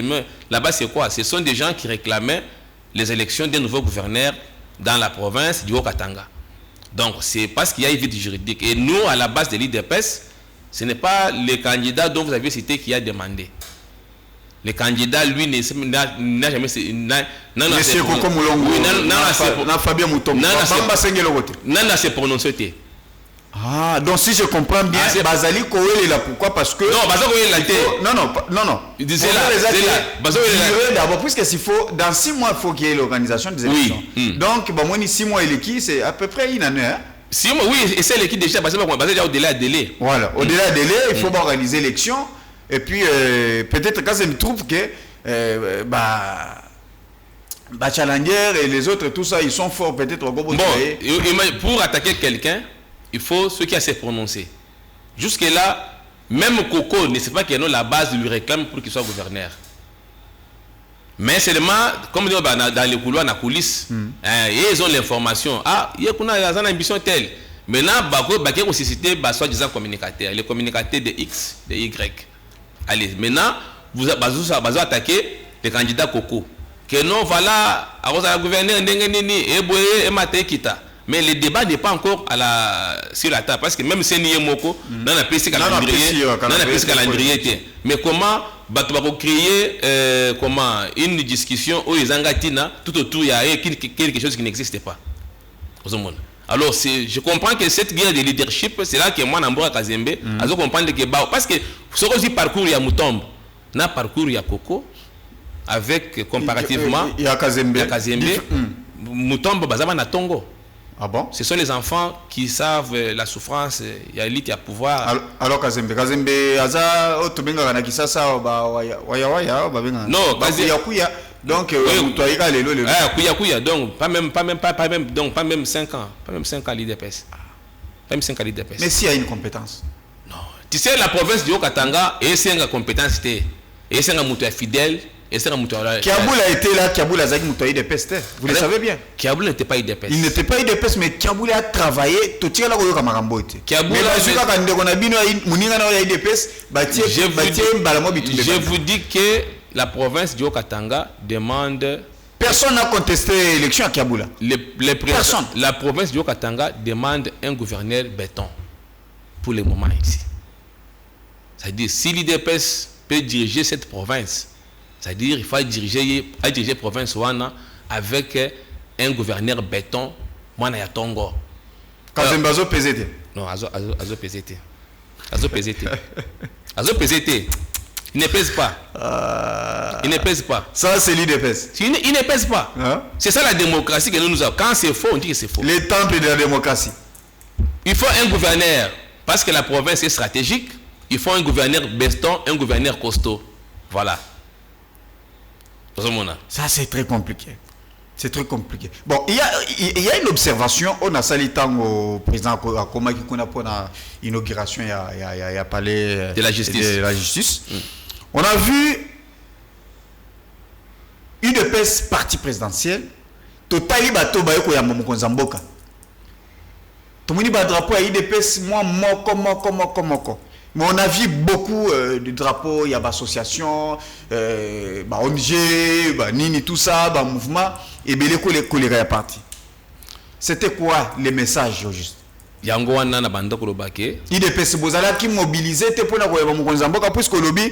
Speaker 3: là-bas c'est quoi? Ce sont des gens qui réclamaient les élections d'un nouveau gouverneur dans la province du Haut-Katanga. Donc c'est parce qu'il y a eu vide juridique. Et nous, à la base de l'IDPS, ce n'est pas le candidat dont vous avez cité qui a demandé. Le candidat, lui, n'a jamais...
Speaker 2: Monsieur Koko Moulongo, Fabien Mouton,
Speaker 3: n'a s'est prononcé.
Speaker 2: Ah, donc si je comprends bien, Bazali Koué est là. Pourquoi? Parce que...
Speaker 3: Non, Bazali Koué est là.
Speaker 2: Non.
Speaker 3: Il disait là.
Speaker 2: D'abord, puisque s'il faut, dans 6 mois, il faut qu'il y ait l'organisation des élections. Donc, moi, 6 mois, il est qui? C'est à peu près une année.
Speaker 3: 6 mois, oui, et c'est l'équipe déjà, parce que déjà au-delà de délai.
Speaker 2: Voilà, au-delà de délai, il faut organiser l'élection. Et puis, peut-être quand je me trouve que Challenger et les autres, tout ça, ils sont forts peut-être au Gobo.
Speaker 3: Bon, pour attaquer quelqu'un, il faut ceux qui a s'est prononcé. Jusque-là, même Coco ne sait pas qu'il y a la base de lui réclame pour qu'il soit gouverneur. Mais seulement, comme on dit dans les couloirs, dans les coulisses, ils ont l'information. Ah, il y a une ambition telle. Maintenant, il y a une société, soi-disant communicateur. Les communicateurs de X, de Y. Allez, maintenant, vous avez attaqué les candidats Coco. Que non, voilà, à la gouverneur, mais le débat n'est pas encore sur la table. Parce que même si nous sommes dans la PC calendrier, mais comment va créer une discussion où les Angatina, tout autour, il y a quelque chose qui n'existe pas. Alors, je comprends que cette guerre de leadership, c'est là que moi, Namboura Kazembe, je comprends que parce que ce que je parcours, il y a Moutombe, dans le parcours, il y a Coco, avec comparativement,
Speaker 2: il y a Kazembe.
Speaker 3: Moutombe, Bazama na Tongo.
Speaker 2: Ah bon?
Speaker 3: Ce sont les enfants qui savent la souffrance, il y a l'élite, il y a pouvoir.
Speaker 2: Alors Kazembe, Aza, Otobenga na Kisasa, waya,
Speaker 3: non,
Speaker 2: donc,
Speaker 3: donc, pas même 5 ans. Pas même 5 ans l'IDPS. Pas même 5 ans l'IDPS.
Speaker 2: Mais s'il y a une compétence.
Speaker 3: Non. Tu sais, la province du Haut-Katanga, et c'est une compétence, et c'est un mouton fidèle, et c'est un mouton.
Speaker 2: Kiaboul a été là, Kiaboul a zagi mouton IDPS. Vous le savez bien.
Speaker 3: Kiaboul n'était pas IDPS.
Speaker 2: Il n'était pas IDPS, mais Kiaboul a travaillé. Tout tire là où il y a Marambo. Kiaboul a dit
Speaker 3: je vous dis que la province du Haut-Katanga demande.
Speaker 2: Personne n'a contesté l'élection à Kiaboula.
Speaker 3: Personne. La province du Haut-Katanga demande un gouverneur béton pour le moment ici. C'est-à-dire, si l'IDPS peut diriger cette province, c'est-à-dire qu'il faut diriger la province avec un gouverneur béton, moi, il y a Tongo.
Speaker 2: Kazembazo PZT.
Speaker 3: Non, Azo PZT. Azo PZT. Azo PZT. Il ne pèse pas. Il ne pèse pas.
Speaker 2: Ça, c'est l'IDPS.
Speaker 3: Il ne pèse pas. Hein? C'est ça la démocratie que nous avons. Quand c'est faux, on dit que c'est faux.
Speaker 2: Les temples de la démocratie.
Speaker 3: Il faut un gouverneur. Parce que la province est stratégique. Il faut un gouverneur beston, un gouverneur costaud. Voilà.
Speaker 2: Ça, c'est très compliqué. C'est très compliqué. Bon, il y a une observation. On a sali au président Akoma qui a pour l'inauguration, il y a palais
Speaker 3: de la justice.
Speaker 2: On a vu UDPS parti présidentiel. Totali bato bayoko ya Mokonzamboka. Tomoni ba drapeau à UDPS moi moko. Mais on a vu beaucoup de drapeaux, il y a l'association, ONG, Nini, tout ça, mouvement, et bien les collègues à parti. C'était quoi les messages au juste?
Speaker 3: Yango wana na bando kolobake
Speaker 2: IDPS bozala qui mobilisé te pona ko Mokonzamboka puisque lobi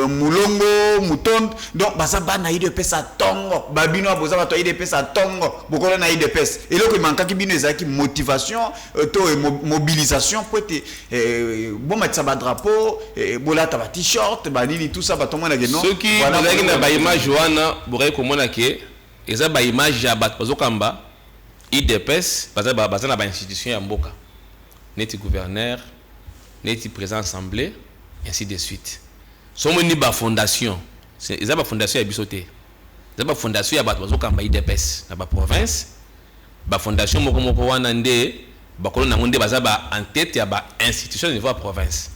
Speaker 2: mulongo mutonde donc baza bana IDPS a tongo babino boza bato IDPS a tongo bokolo na IDPS et loko manka ki bino ezaki motivation to mobilisation pour te bon mettre ba drapeau bolata ba t-shirt ba nini tout ça ba to mona que non
Speaker 3: ceux qui bazaki na ba image wana bokai komona ke eza ba image ya bato bazokamba IDPS, parce que dans l'institution, il y a Mboka. Neti gouverneur, neti président assemblée, ainsi de suite. Si on a une fondation, il y a une fondation à Bissoté. Il y a une fondation à IDPS, dans la province. La fondation Mokomokowanande, en tête, il y a une institution au niveau de la province.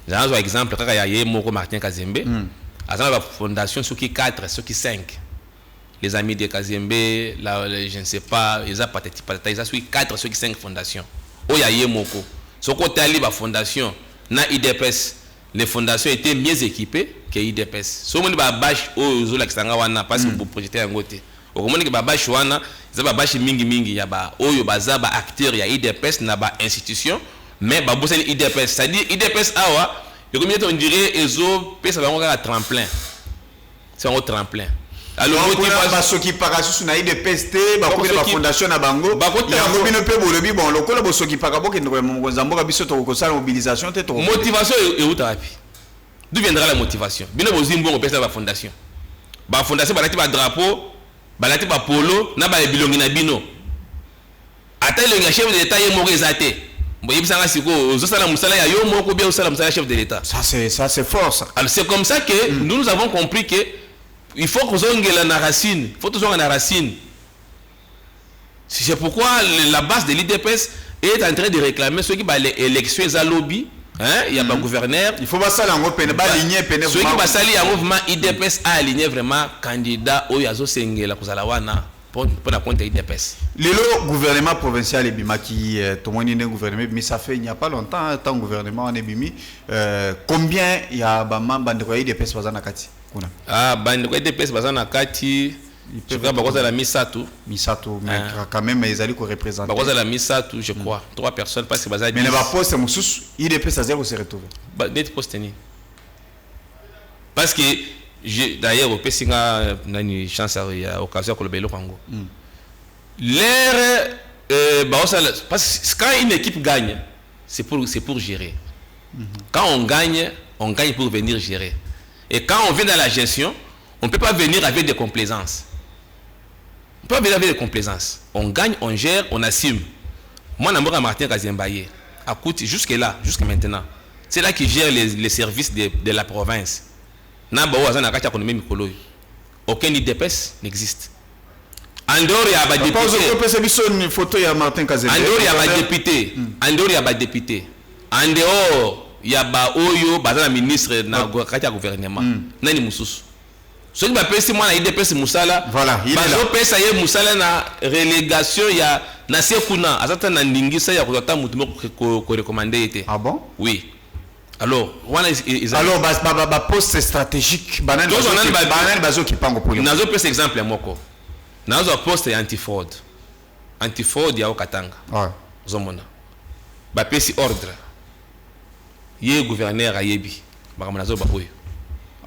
Speaker 3: J'ai un exemple, il y a Moko Martin Kazembe. Il y a une fondation sur qui 4, sur qui 5. Les amis de Kazembe, je ne sais pas, ils ont participé, ils ont suivi 4 sur 5 fondations. Il y a Yemoko. Ce côté la fondation, na IDPS, les fondations étaient mieux équipées que IDPS. Si on a bâche aux Zolaksangawana, parce que vous projetez un côté. Au moment où on a bâche wana, ils ont bâche mingi, il y a Oyo Bazaba acteur, il y a IDPS, il y a institution, mais il y a IDPS. C'est-à-dire IDPS, on dirait, ils ont un tremplin. C'est un tremplin.
Speaker 2: Alors ceux qui paraissent sur naïde PST la fondation na bango yango bino pe bolobi bon lokola boso qui parabo ke ndoko Mokonzamboka biso to ko sala mobilisation te to
Speaker 3: motivation et utapi d'où viendra la motivation bino bozimbo ko pesa ba fondation balati ba drapeau balati ba polo na ba bilongi na bino ata le chef de l'état yemo rezate boye bisanga siko ozosala musala ya yo moko bien osala musala chef de l'état
Speaker 2: ça c'est fort ça.
Speaker 3: Alors c'est comme ça que nous avons compris que il faut que la racine. Il faut que la racine. C'est pourquoi la base de l'IDPS est en train de réclamer ceux qui ont l'élection à lobby hein, il y a pas gouverneur.
Speaker 1: Il faut pas ça l'ango peine ba aligner peine.
Speaker 3: Ceux qui basali un mouvement IDPS a aligné vraiment candidat au yazo sengela kozala wana pour la compte IDPS.
Speaker 1: Le gouvernement provincial et bima qui tout le monde est gouvernement mais ça fait il n'y a pas longtemps tant gouvernement en bimi combien il y a ba membres de IDPS bazana kati kuna.
Speaker 3: Ah bande IDPS bazana kati je crois bakoza la Misato
Speaker 1: mais quand même ils allaient représenter.
Speaker 3: Bakoza la Misato je crois 3 personnes parce que bazali.
Speaker 1: Mais ne va poste mususu IDPS ça zéro se retrouver.
Speaker 3: Ba net poste ni. Parce que d'ailleurs au Pessinga nani chance à occasion que le belo kwango. L'air parce que quand une équipe gagne c'est pour gérer. Quand on gagne pour venir gérer. Et quand on vient dans la gestion, on ne peut pas venir avec des complaisances. On peut pas venir avec des complaisances. On gagne, on gère, on assume. Moi, Namboka Martin Kazembaye, à Kouti, jusqu'à maintenant, c'est là qui gère les services de la province. Aucun IDPS n'existe. En dehors, il y a des députés. En dehors, il y a des députés. En dehors, il y a des ministres de gouvernement. Nani Moussous. Ce qui m'appelle si moi na IDPS Moussala.
Speaker 1: Voilà, il est là.
Speaker 3: Pesa ye Moussala na relégation ya na sekuna azata na ndingisa ya kuzata mutumo ko recommander été.
Speaker 1: Ah bon?
Speaker 3: Oui. Alors,
Speaker 1: alors ba poste stratégique banane bazo ki pango poli.
Speaker 3: Nazo pesa exemple ya moko. Nazo poste anti-fraud. Anti-fraud ya Okatanga.
Speaker 1: Ouais.
Speaker 3: Zomona. Ba pesi ordre. Ye gouverneur ayebi. Bakamazo ba oyo.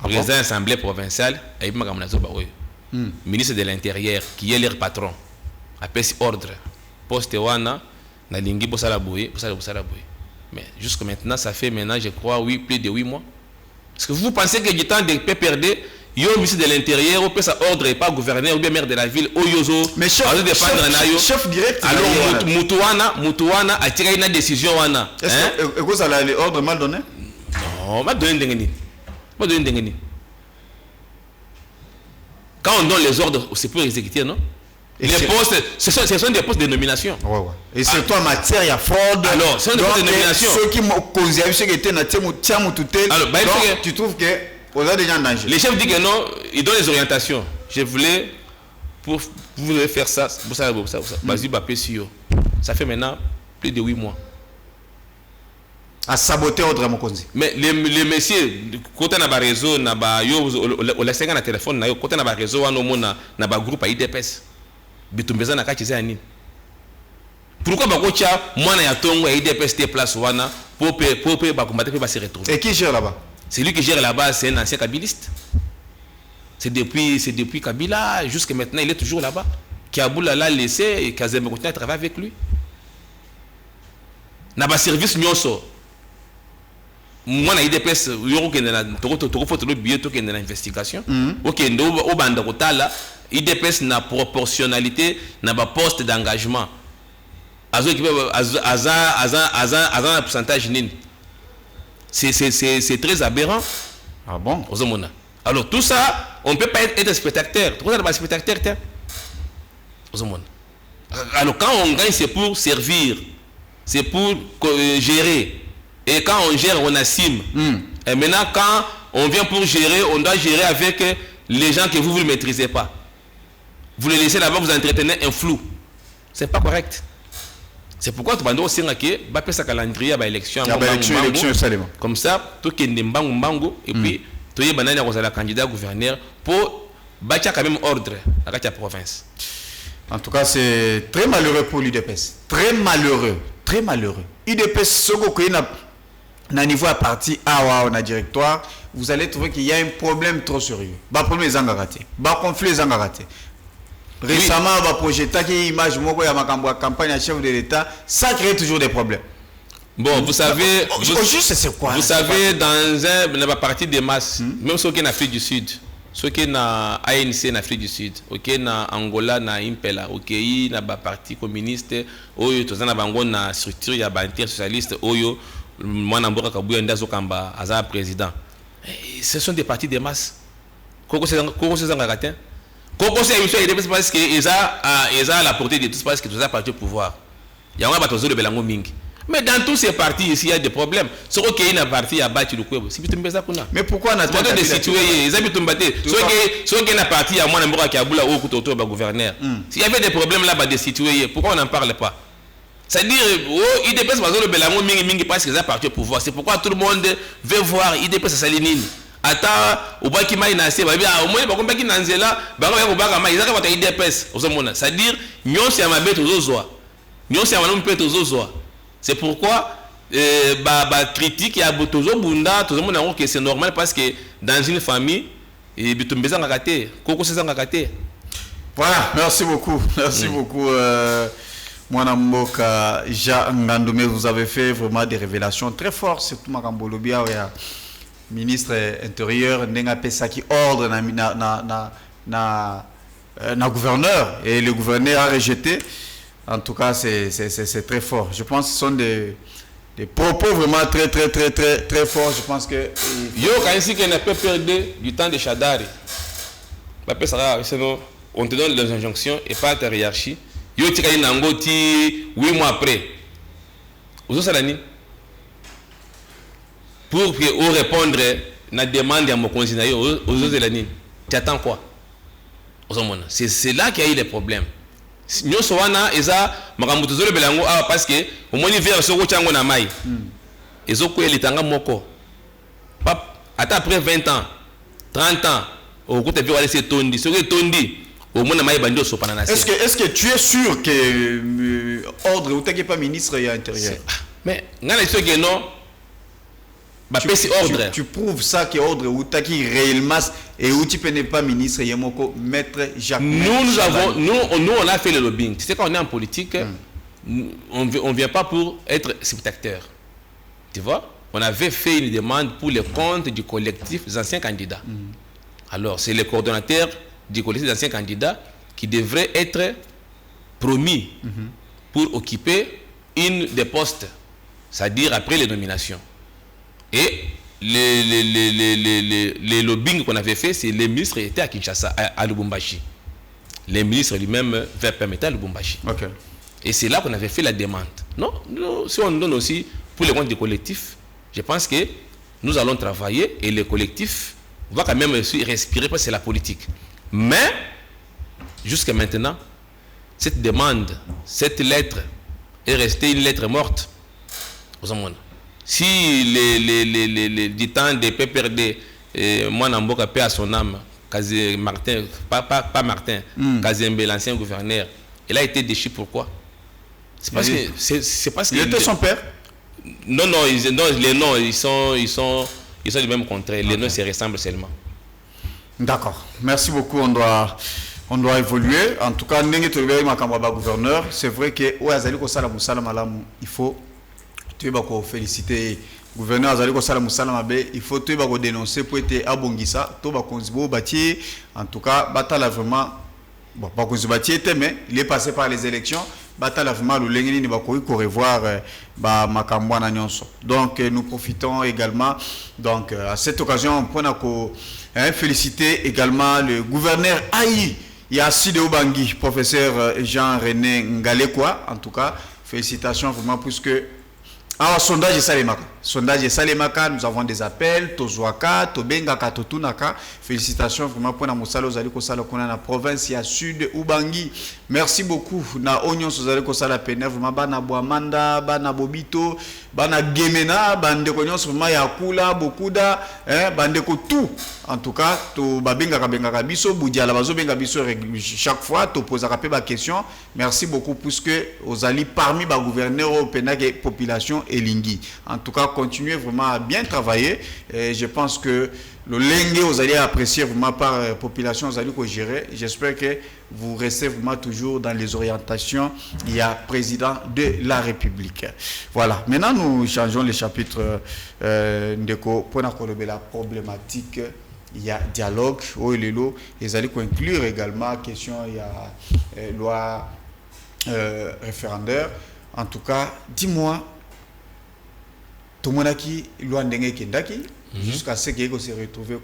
Speaker 3: Président de l'Assemblée provinciale, ministre de l'Intérieur, qui est leur patron, a pris ordre, poste wana, na lingi bosala boye. Mais jusqu'à maintenant, ça fait maintenant, je crois, plus de 8 mois. Est-ce que vous pensez que du temps de PPRD, yo ministre de l'Intérieur, ou peut ordre et pas gouverneur ou bien maire de la ville, ou yozo,
Speaker 1: mais chef direct.
Speaker 3: Alors Moutouana a tiré une décision wana.
Speaker 1: Est-ce que ça a l'ordre mal donné?
Speaker 3: Non, mal donné. Quand on donne les ordres, c'est pour exécuter, non? Les postes, ce sont des postes de nomination.
Speaker 1: Ouais. Et surtout en matière, il y a fraude.
Speaker 3: Alors, ce sont des postes de nomination.
Speaker 1: Ceux qui m'ont causé, ceux qui étaient dans
Speaker 3: alors,
Speaker 1: tu trouves que on a déjà en danger.
Speaker 3: Les chefs disent que non, ils donnent les orientations. Je voulais, vous voulez faire ça, ça. Vas-y, ça fait maintenant plus de 8 mois.
Speaker 1: À saboter ordre Mokonzi.
Speaker 3: Mais les messieurs, quand on a un réseau, on a un téléphone, quand on a un réseau, on a un groupe à IDPS. Bitumbeza na kachiza nini? Pourquoi bakocha mwana ya tongo ya IDPS te place wana pour ba combattre pour se retrouver.
Speaker 1: Et qui gère là-bas?
Speaker 3: C'est lui qui gère là-bas, c'est un ancien kabiliste. C'est depuis Kabila jusqu'à maintenant, il est toujours là-bas. Kaboula l'a laissé et Kazembe continue à travailler avec lui. Na ba service nyonso. Moi na IDPS yoro ke na toko foto le billet to ke na investigation. OK, ndo o banda kotala IDPS na proportionnalité na ba poste d'engagement. Azo un pourcentage nini. C'est très aberrant.
Speaker 1: Ah bon?
Speaker 3: Alors tout ça, on ne peut pas être spectateur. Tout ça pas spectateur. Alors quand on gagne c'est pour servir, c'est pour gérer. Et quand on gère, on assume. Et maintenant quand on vient pour gérer, on doit gérer avec les gens que vous ne maîtrisez pas. Vous les laissez là-bas, vous entretenez un flou. C'est pas correct. C'est pourquoi tu vas nous dire que tu vas faire calendrier à l'élection. Comme ça, tu as mbango et puis tu es un candidat gouverneur pour bâtir quand même ordre à la province.
Speaker 1: En tout cas, c'est très malheureux pour l'IDPS. Très malheureux. Très malheureux. IDPS, ce que na niveau à parti A ou na directoire, vous allez trouver qu'il y a un problème trop sérieux. Ba problème les engaraté. Ba conflit les engaraté. Récemment, va projeter qui image moko ya makambo campagne à chef de l'État, ça crée toujours des problèmes.
Speaker 3: Bon, vous savez,
Speaker 1: juste c'est quoi?
Speaker 3: Vous savez dans la partie des masses, même ceux qui en Afrique du Sud, ceux qui na ANC en Afrique du Sud, OK na Angola na Impela, OK na ba parti communiste, oyo tozana bango na structure ya ba intersocialiste oyo mwana mboka kabuya ndazo kamba aza président. Ce sont des partis des masses. Koko c'est ngakatin. Koko c'est émission IDPS parce que ils a la portée de tous parce que tous a parti au pouvoir. Il y a un bateau de belango mingi. Mais dans tous ces partis ici, il y a des problèmes. Ce qui est une partie à battre le Kwebo, c'est plutôt ça qu'on a.
Speaker 2: Mais pourquoi on a
Speaker 3: pas de situer, ils habitent Mbaté. Ce qui est une partie à moi, qui a boula au couteau au gouverneur. S'il y avait des problèmes là-bas de situer, pourquoi on n'en parle pas? C'est-à-dire, il dépasse par exemple le Belamo Mingi parce qu'ils ont parti au pouvoir. C'est pourquoi tout le monde veut voir, il dépasse sa ligne. Attends, au bas qui m'a inacé, au moins, il va qui nanzela, au bas il va avoir IDPS. C'est-à-dire, nous sommes à mettre aux oies. Nous sommes à mettre aux oies. C'est pourquoi critique ya botozo bunda tout le monde que c'est normal parce que dans une famille et bitumbeza ngakate koko seza ngakate.
Speaker 2: Voilà, merci beaucoup Mwana Mboka Jean Ngandoume, vous avez fait vraiment des révélations très fortes, surtout Makambolobia ya ministre intérieur ndenga pesa qui ordre na gouverneur et le gouverneur a rejeté. En tout cas, c'est très fort. Je pense que ce sont des propos vraiment très forts. Je pense que...
Speaker 3: Yo, quand il n'a pas perdu du temps de Chadari, on te donne les injonctions et pas ta hiérarchie. Yo, tu as une angoti 8 mois après. Vous savez, pour répondre à la demande de mon conseiller, tu attends quoi? C'est là qu'il y a eu des problèmes. Nous sommes parce que au moins l'hiver ce que na mai et zo ko elitanga moko après 20 ans 30 ans au côté de aller se tondi ce que tondi au moins na mai bandi so pana na.
Speaker 2: Est-ce que tu es sûr que ordre ou t'es pas ministre et intérieur?
Speaker 3: Mais ngana ce que non ordre.
Speaker 2: Tu prouves ça que ordre ou t'es qui réellement et où tu n'es pas ministre Yemoko maître Jacques.
Speaker 3: Nous on a fait le lobbying. Tu sais quand on est en politique, on ne vient pas pour être spectateur. Tu vois? On avait fait une demande pour les comptes du collectif des anciens candidats. Alors c'est le coordonnateur du collectif des anciens candidats qui devrait être promis pour occuper une des postes, c'est-à-dire après les nominations. Et les lobbying qu'on avait fait, c'est les ministres étaient à Kinshasa, à Lubumbashi. Les ministres lui-même veulent permettre à Lubumbashi.
Speaker 2: Okay.
Speaker 3: Et c'est là qu'on avait fait la demande. Non, si on donne aussi pour les comptes du collectif, je pense que nous allons travailler et le collectif va quand même respirer parce que c'est la politique. Mais, jusqu'à maintenant, cette demande, cette lettre est restée une lettre morte. Si du temps de PPRD, moi Namboka paix à son âme, Martin, pas Martin, Kazembe, l'ancien gouverneur, il a été déchu pourquoi? C'est parce que
Speaker 2: il était son père?
Speaker 3: Non, les noms, ils sont du même contraire. Les noms se ressemblent seulement.
Speaker 2: D'accord. Merci beaucoup. On doit évoluer. En tout cas, gouverneur, c'est vrai que il faut féliciter gouverneur Azali Kosala Moussala Mabe, il faut tout dénoncer pour être abongisa, tout bakonzibo bâti, en tout cas, batala vraiment, bon, bakonzibo bâti mais il est passé par les élections, batala vraiment le lengeni ne bakoi ko revoir makambwana nyonso. Donc nous profitons également donc à cette occasion pour féliciter également le gouverneur Aïe Yasside Obangi, professeur Jean-René Ngalekwa, en tout cas, félicitations vraiment puisque alors, sondage est Salemaka, nous avons des appels, Tozuaka, Tobengaka, Totunaka. Félicitations vraiment pour la Moussalo Zaliko Sala Kona na province ya Sud Ubangi. Merci beaucoup. Na Onyon Zaliko Sala Pene, vraiment Bana Boamanda, Bana Bobito, Bana Gemena, Bande Konyon vraiment Yakula, Bokuda, Bande ko tout. En tout cas, to Babengaka Bengaka Biso, Boudia la Bazo Benga Biso chaque fois, to pose à la question. Merci beaucoup puisque aux alliés parmi les gouverneurs européens et population Elingi. En tout cas, continuez vraiment à bien travailler. Et je pense que le lingue, vous allez apprécier vraiment par la population, vous allez gérer. J'espère que vous restez vraiment toujours dans les orientations. Il y a président de la République. Voilà. Maintenant, nous changeons le chapitre pour la problématique. Il y a dialogue, ils allaient inclure également la question, il y a loi référendaire. En tout cas, dis-moi, tout le monde qui loi ndenge kendaki jusqu'à ce qu'il se retrouve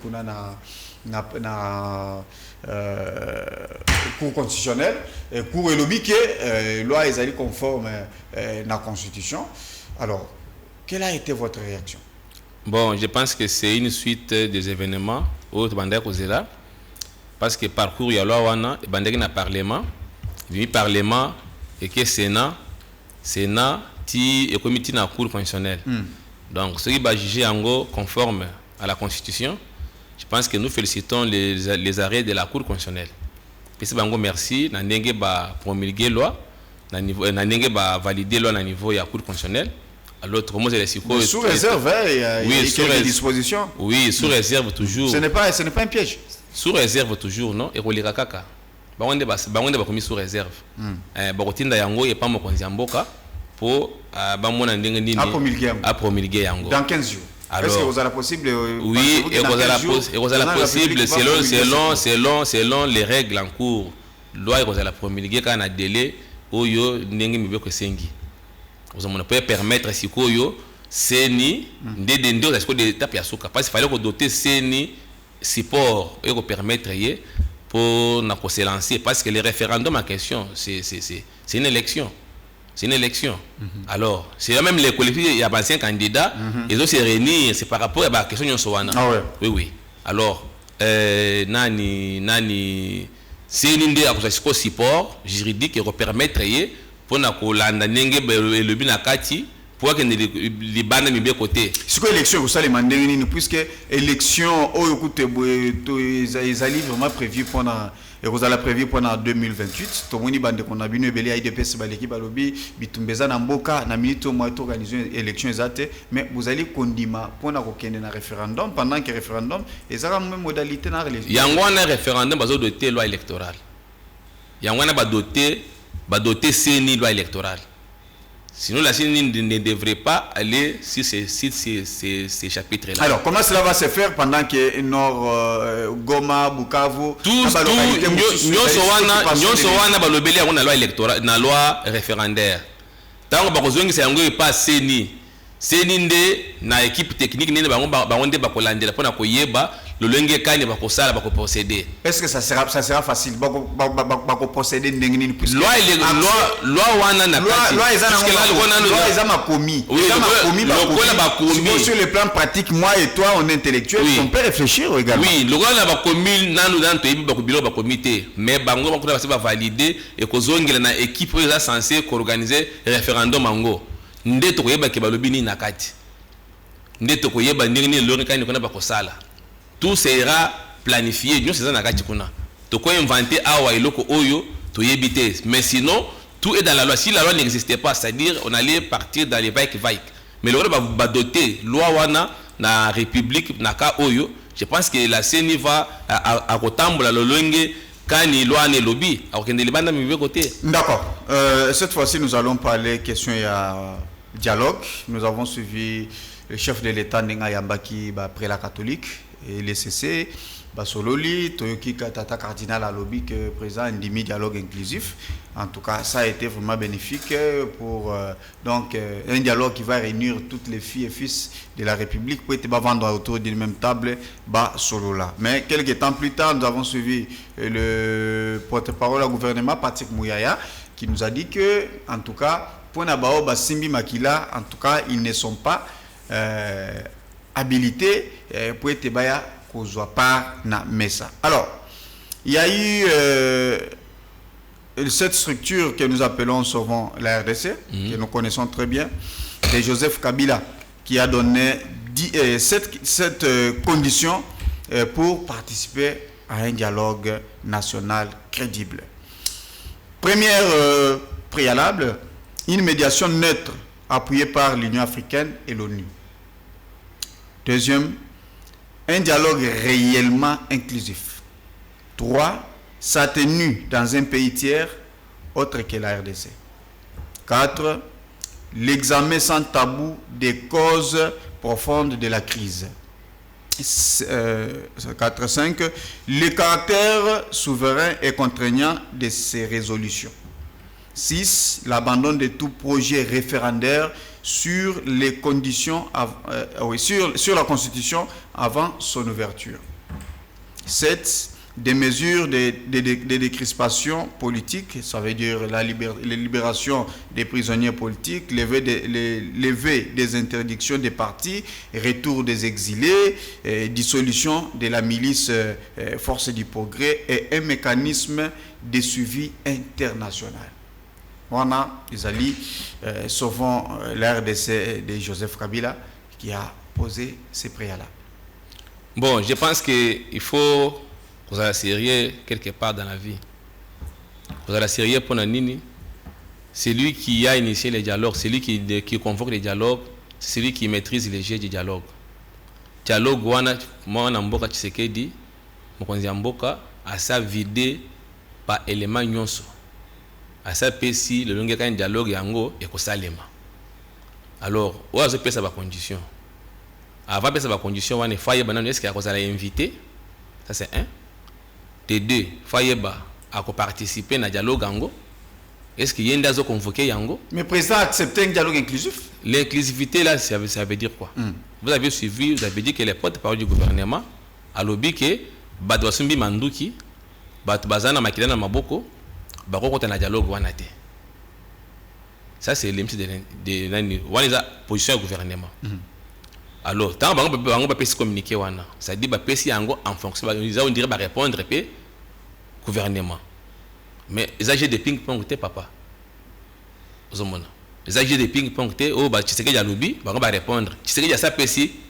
Speaker 2: na cour constitutionnelle et cour lobby que loi est conforme à la constitution. Alors, quelle a été votre réaction?
Speaker 3: Bon, je pense que c'est une suite des événements au Bandai Kozela. Parce que parcours, il y a là, et Bandai na Parlement, le Parlement, et que Sénat, et comité na Cour constitutionnelle. Donc, ceux qui va juger en gros conforme à la Constitution, je pense que nous félicitons les arrêts de la Cour constitutionnelle. Et c'est bango merci, na ndenge ba promulguer loi, na valider loi na niveau de la Cour constitutionnelle. Alors, comment c'est les
Speaker 2: sous réserve, il y a quelques dispositions.
Speaker 3: Oui, sous réserve toujours.
Speaker 2: Ce n'est pas un piège.
Speaker 3: Sous réserve toujours, non? Et rolira kaka. Bango ba commis sous réserve. Bakotinda yango et pas mo konzi mboka pour bamona ndenge nini
Speaker 2: à promulguer
Speaker 3: yango.
Speaker 2: Dans 15 jours. Est-ce que vous avez possible?
Speaker 3: Oui, et vous avez possible selon les règles en cours. Loi vous allez promulguer quand on a délai oyo ndenge mibeko sengi. Vous pouvez permettre si koyo seni ndende ndo est-ce que d'étape ya soka parce qu'il fallait que doter seni support et que permettre pour na se lancer parce que le référendum en question c'est une élection. C'est une élection. Alors, c'est même les collectivités, il y a 25 candidats, ils doivent se réunir, c'est par rapport à la question de Sowana.
Speaker 2: Ah ouais.
Speaker 3: Oui, oui. Alors, nani, c'est une idée à support juridique qui permettre pour na kolanda nenge le binakati pour que les bandes de bien côté.
Speaker 2: C'est quoi l'élection vous savez mandengini puisque élection au écoute ils allaient vraiment prévu pendant et vous allez prévu pendant 2028 tout le monde bande qu'on a bien belé IDPS ba l'équipe balobi bitumbeza na mboka na minute au mois organiser élection exacte mais vous allez kondima pour na kokende na référendum pendant que référendum et ça même modalité na élection.
Speaker 3: Yango na référendum bazo doter loi électorale. Yango na ba doter CENI loi électorale. Sinon, la CENI ne devrait pas aller sur ces chapitres-là.
Speaker 2: Alors, comment cela va se faire pendant que Nord, Goma, Bukavu,
Speaker 3: tout, wana balobeli yango na loi électorale, na loi référendaire. Tant que bakozongi c'est yango pas CENI. CENI nde na équipe technique nde bango nde bakolandela pona koyeba lolenge kani bakosala bakoprocéder.
Speaker 2: Est-ce que ça sera facile bakoprocéder ndenge nini puisque
Speaker 3: loi wana na kati
Speaker 2: loi eza makomi
Speaker 3: lokola bakomi
Speaker 2: sur le plan pratique moi et toi on est intellectuel on peut réfléchir également.
Speaker 3: Oui lokola bakomi nanu dans toyebi bakobilo bakomité mais bango bakona basi ba valider et kozongela na équipe eza censé organiser référendum ango nde tokoyeba ke balobi ni na kati nde tokoyeba ndenge ni lori kani kona bakosala. Tout sera planifié. Nous, c'est ça na kati kuna. To ko inventer awa iloko oyo to yebite. Mais sinon, tout est dans la loi. Si la loi n'existait pas, c'est-à-dire on allait partir dans les vaik. Mais le roi va doter loi wana na république na ka oyo. Je pense que la CENI va à kotambola lolenge kani loi ne lobby. Alors que les bandes mi côté.
Speaker 2: D'accord. Cette fois-ci, nous allons parler question ya dialogue. Nous avons suivi le chef de l'État Nenga Yambaki après la catholique. Et les CC, Basololi, Toyoki Tata Cardinal a lobby que président Ndimi dialogue inclusif. En tout cas, ça a été vraiment bénéfique pour donc un dialogue qui va réunir toutes les filles et fils de la République pour être vendre autour d'une même table Basolola. Mais quelques temps plus tard, nous avons suivi le porte-parole au gouvernement Patrick Mouyaya qui nous a dit que, en tout cas, pour Nabao Basimbi Makila, en tout cas, ils ne sont pas habilité pour être baya kozwa pas na mesa. Alors, il y a eu cette structure que nous appelons souvent la RDC, que nous connaissons très bien, de Joseph Kabila, qui a donné cette condition pour participer à un dialogue national crédible. Première préalable, une médiation neutre appuyée par l'Union africaine et l'ONU. Deuxième, un dialogue réellement inclusif. 3. Sa tenue dans un pays tiers autre que la RDC. 4. L'examen sans tabou des causes profondes de la crise. 4.5. Le caractère souverain et contraignant de ces résolutions. 6. L'abandon de tout projet référendaire sur les conditions sur la Constitution avant son ouverture. 7. des mesures de décrispation politique, ça veut dire la libération des prisonniers politiques, lever des interdictions des partis, retour des exilés, dissolution de la milice Force du Progrès et un mécanisme de suivi international. Voilà, Isali, sauvant la RDC de Joseph Kabila qui a posé ces préalables.
Speaker 3: Bon, je pense qu'il faut vous allez sérieux quelque part dans la vie. Vous allez sérieux pour Nanini. C'est lui qui a initié les dialogues, c'est lui qui convoque les dialogues, c'est lui qui maîtrise les jeux du dialogue. Dialogue, moi, Namboka Tshisekedi, Mokonzi Mboka, a ça vidé par élément nyonso. A ça pesi le long d'un dialogue yango et kosalema. Alors, où est-ce que ça va condition? Avant de faire sa condition, on est-ce qu'il y a invité? Ça c'est un. De deux, Fayeba a participé à un dialogue yango. Est-ce qu'il y a un dialogue convoqué yango?
Speaker 2: Mais le président a accepté un dialogue inclusif?
Speaker 3: L'inclusivité là, ça veut dire quoi? Vous avez suivi, vous avez dit que les porte-parole du gouvernement a lobby que Badwasumbi Manduki, Bazana Makilana Maboko, Bako un dialogue wanate. Ça c'est l'MC de la position du gouvernement. Alors, tant que on peut se communiquer, ça dit que en fonction, on dirait répondre au gouvernement. Mais les agents de ping-pong, papa. Les agents de ping-pong, tu sais qu'il y a lobby, on va répondre. Tu sais qu'il y a ça,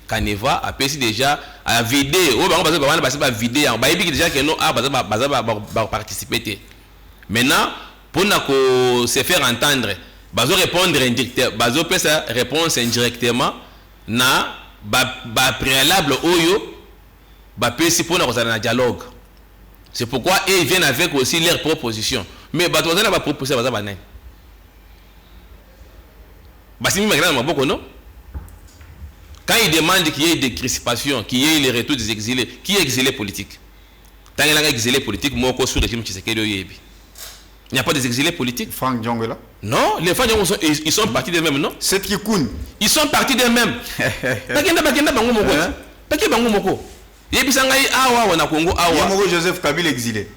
Speaker 3: Caneva a déjà à vider. On va vider. On va déjà que non, va participer. Maintenant, pour se faire entendre, on va répondre indirectement. On va faire réponse indirectement. Na préalable oyo pesi pour un dialogue. C'est pourquoi ils viennent avec aussi leurs propositions. Mais va proposer quand ils demandent qu'il y ait des crispations, qu'il y ait les retours des exilés, qui est exilé politique? Tant qu'il y a exilé politique, moi sous le régime Tshisekedi yebi. Il n'y a pas des exilés politiques.
Speaker 2: Franck Diongo là?
Speaker 3: Non, les Franck Diongo ils sont partis d'eux-mêmes, non?
Speaker 2: C'est qui coule? Ils
Speaker 3: sont partis d'eux-mêmes.
Speaker 2: Joseph Kabila exilé.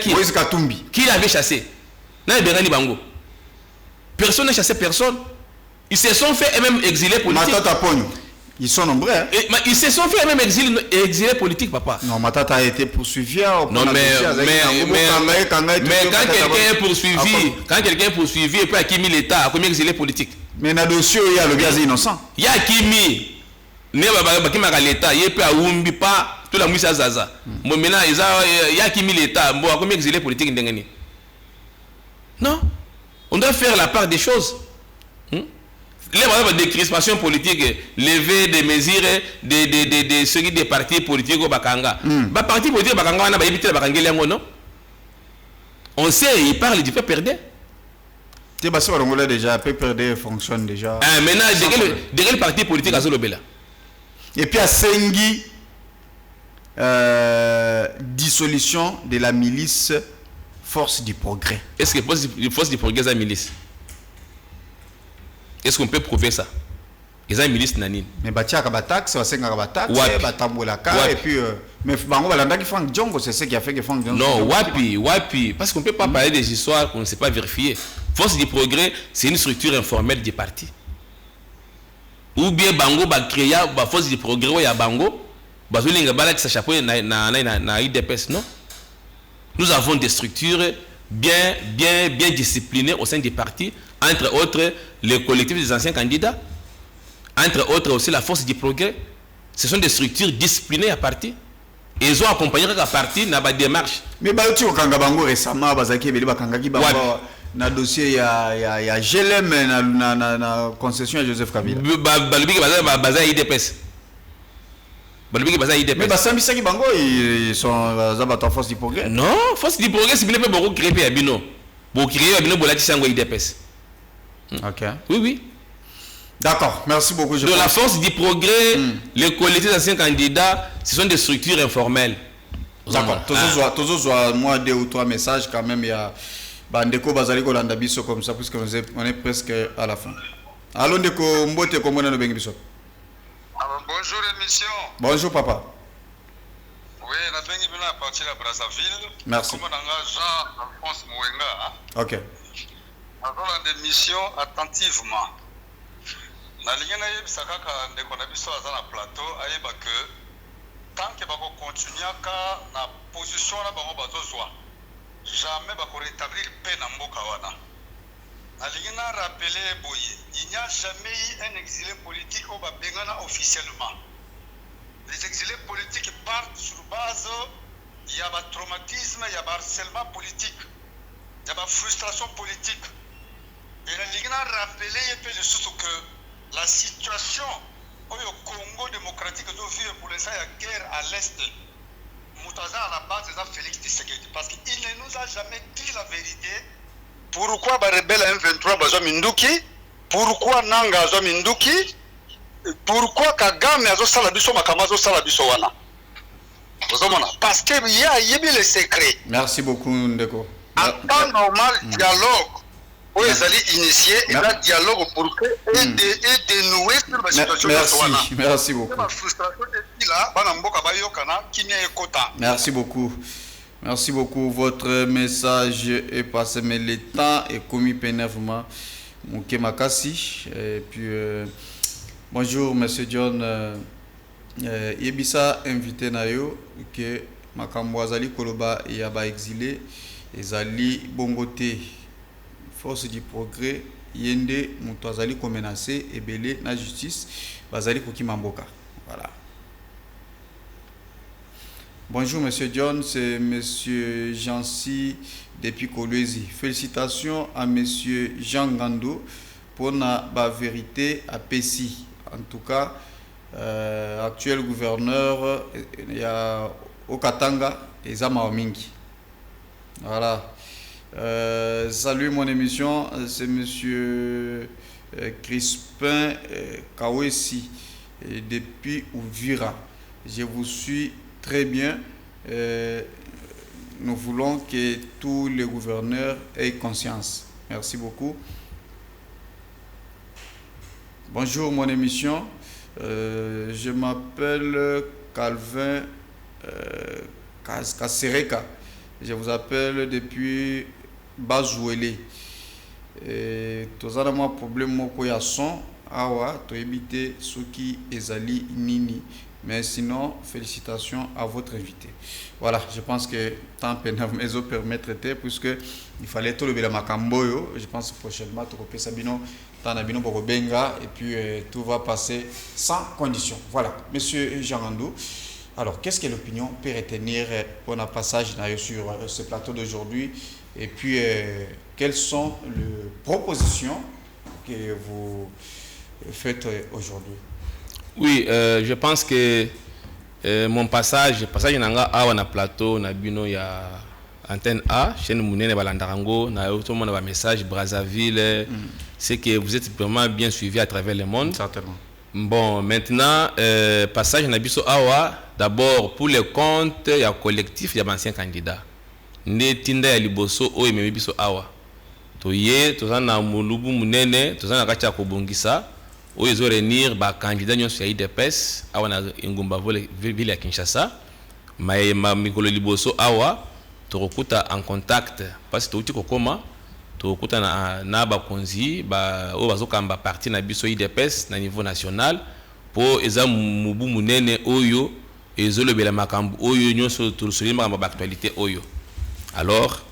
Speaker 3: Moïse Katumbi. Qui l'avait chassé? Personne n'a chassé personne. Ils se sont fait eux-mêmes exilés politiques.
Speaker 2: Ils sont nombreux. Hein?
Speaker 3: Ils se sont fait même exilés politiques, papa.
Speaker 2: Non, Matata a été poursuivi.
Speaker 3: Non, mais quand quelqu'un est poursuivi, et puis à qui mis l'État, à combien exilé politique?
Speaker 2: Mais dans le dossier, il y a le gaz innocent.
Speaker 3: Il y a qui mis l'État, il y a pas Oumbi, pas tout la moussa Zaza. Maintenant, il y a qui mis l'État, à combien exilé politique? Non. On doit faire la part des choses. Les décrispations politiques, lever des mesures des partis politiques au Bakanga. Les partis politiques au Bakanga, on a évité le Bakanga, non? On sait, ils parlent du fait perdre.
Speaker 2: Tu sais, que déjà, peut perdre fonctionne déjà.
Speaker 3: Maintenant, derrière le parti politique à Zolobela.
Speaker 2: Et puis à Sengi, dissolution de la milice Force du Progrès.
Speaker 3: Est-ce que Force du Progrès est la milice? Est-ce qu'on peut prouver ça? Ils ont une milice nanine.
Speaker 2: Mais Batia Kabatak, c'est Kabatak, et puis mais Bango Balanda qui Franck Diongo, c'est ce qui a fait que Franck Diongo.
Speaker 3: Non, Wapi, parce qu'on ne peut pas parler des histoires qu'on ne sait pas vérifier. Force du Progrès, c'est une structure informelle du parti. Ou bien Bango va créer Force du Progrès ou ya Bango, Bazolinga Bala qui s'achapeau na IDPS, non? Nous avons des structures bien disciplinées au sein du parti, entre autres les collectifs des anciens candidats, entre autres aussi la Force du Progrès. Ce sont des structures disciplinées à parti. Et ils ont accompagné la parti dans la démarche.
Speaker 2: Mais tu as vu récemment, dans le dossier, il y a GLM dans la concession à Joseph Kabila. Mais Basambisaki Bango, ils sont en Force du Progrès.
Speaker 3: Non, Force du Progrès, c'est bien beaucoup créé à Bino. Pour créer à Bino, pour la Tissango IDPS.
Speaker 2: Ok.
Speaker 3: Oui.
Speaker 2: D'accord, merci beaucoup.
Speaker 3: De la Force du Progrès, les collectifs d'anciens candidats, ce sont des structures informelles.
Speaker 2: D'accord. Toujours moi 2 ou 3 messages quand même. Il y a Bandeko Bazaliko Landabiso comme ça, puisqu'on est presque à la fin. Allô Ndeko Mbote Komona no Bengibiso.
Speaker 4: Bonjour émission.
Speaker 2: Bonjour papa.
Speaker 4: Oui, Oui, la bengi bina partir à Brazzaville.
Speaker 2: Merci.
Speaker 4: Comme on a Jean-Alphonse Mouenga.
Speaker 2: Ok.
Speaker 4: Avant des missions attentivement. Na lingana yebisaka ka ndeko na biso aza na plateau ayeba que tant que bako continuer ka na position na bango bazozwa jamais bako rétablir paix na mboka wana. Na lingana rappeler boye, il n'y a jamais eu un exilé politique au babengana officiellement. Les exilés politiques partent sur base il y a un traumatisme, il y a un harcèlement politique, il y a une frustration politique. Et la Ligue a rappelé que la situation au Congo démocratique doit vivre pour l'instant, il y a guerre à l'est. Moutaza à la base de Félix Tshisekedi parce qu'il ne nous a jamais dit la vérité. Pourquoi les rebelles M23 Bazo Minduki? Pourquoi Nanga Bazo Minduki? Pourquoi Kagame Azo Salabiso Makamazo Salabiso Wana? Parce qu'il y a les secrets.
Speaker 2: Merci beaucoup, Ndeko.
Speaker 4: En temps normal, dialogue. Oui, ils allaient initier un dialogue pour que et dénouer sur la situation.
Speaker 2: Merci beaucoup. Merci beaucoup. Merci beaucoup. Votre message est passé, mais le temps est commis pénèvrement. Mouké Makassi. Et puis, bonjour, monsieur John. Yebisa invité Nayo que Makambo Azali Koloba et Yaba exilé. Ezali Bongote. Force du progrès, Yende Moutouazali comme menacé et belé na justice, Bazali Kokimamboka. Voilà. Bonjour Monsieur John, c'est Monsieur Jancy depuis Kolwezi. Félicitations à Monsieur Jean Gando pour la vérité à Pessi. En tout cas, actuel gouverneur, il y a au Katanga et Zamaomingi. Voilà. Salut mon émission, c'est Monsieur Crispin Kawesi depuis Ouvira. Je vous suis très bien. Nous voulons que tous les gouverneurs aient conscience. Merci beaucoup. Bonjour mon émission, je m'appelle Calvin Kasereka. Je vous appelle depuis Bazouele. Tozala moi problème moko ya son awa to éviter ce qui ezali nini. Mais sinon, félicitations à votre invité. Voilà, je pense que tant pénal meso permettre puisque il fallait tout lever la makamboyo. Je pense prochainement tu repères Sabino tant Nabino Bokobenga et puis tout va passer sans condition. Voilà, monsieur Jean Randou. Alors, qu'est-ce que l'opinion peut retenir pour un passage sur ce plateau d'aujourd'hui? Et puis, quelles sont les propositions que vous faites aujourd'hui?
Speaker 3: Oui, je pense que mon passage nanga awa na plateau na bino ya antenne A, chaîne Mounene Balandarango, na tout le monde a message Brazzaville, c'est que vous êtes vraiment bien suivi à travers le monde.
Speaker 2: Certainement.
Speaker 3: Bon, maintenant, passage na biso awa, d'abord pour le compte, il y a collectif, il y a anciens candidats. Ne tinda ya liboso o ememi biso awa. Toye, tozana mulubu munene, tozana kacha kobongisa, o ezo renir ba candidat nyonso ya IDPS, awa na Ngumba ville ya Kinshasa. Ma mikolo liboso awa, tokokuta en contact, parce que touti kokoma, tokokuta na bakonzi, o bazokamba parti na biso IDPS na niveau national, po eza mubu munene oyo, ezo lobela makambu oyo nyonso turusuli makambu actualité oyo. Alors,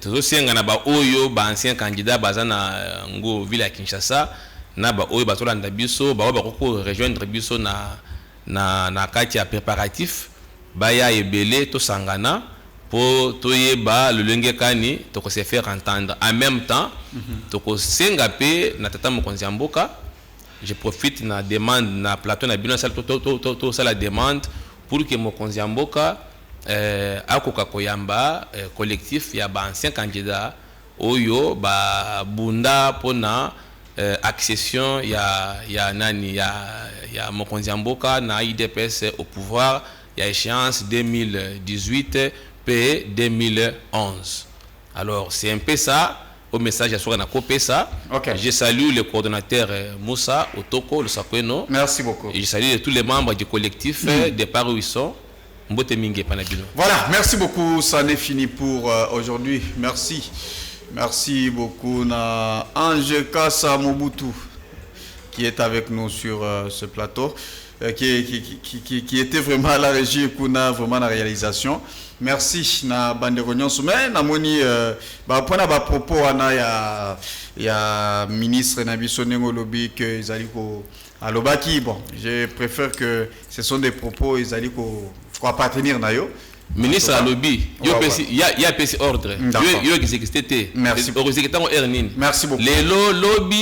Speaker 3: tozosenga na ba oyo ba ancien candidat bazana ngo ville ya Kinshasa na ba oyo batolanda biso ba ko rejoindre biso na kati ya préparatif baya ebele to sangana po toyeba lolenge kani to ko se faire entendre en même temps to ko senga pe na tata mokonzi mboka. Je profite na demande na plateau na bino sala to sala demande pour que mokonzi mboka akoka koyamba collectif ya ba ancien candidat oyo ba bunda pona accession ya nani ya mokonzi mboka na IDPS au pouvoir ya échéance 2018 p 2011. Alors c'est un peu ça au message à Sourana Kopesa. Je salue le coordonnateur Moussa Otoko, le Sakweno.
Speaker 2: Merci beaucoup.
Speaker 3: Et je salue tous les membres du collectif des par où ils sont. Voilà,
Speaker 2: merci beaucoup. Ça n'est fini pour aujourd'hui. Merci. Merci beaucoup à Ange Kassa Mobutu qui est avec nous sur ce plateau, qui était vraiment à la régie, Kuna, vraiment à la réalisation. Merci na bande réunion mais na moni pour na propos ya ministre na bisonengo lobby que Izaliko alobaki. Bon, je préfère que ce sont des propos Izaliko faut appartenir na yo.
Speaker 3: Ministre à lobby, il y a un ordre.
Speaker 2: Merci beaucoup. Merci beaucoup.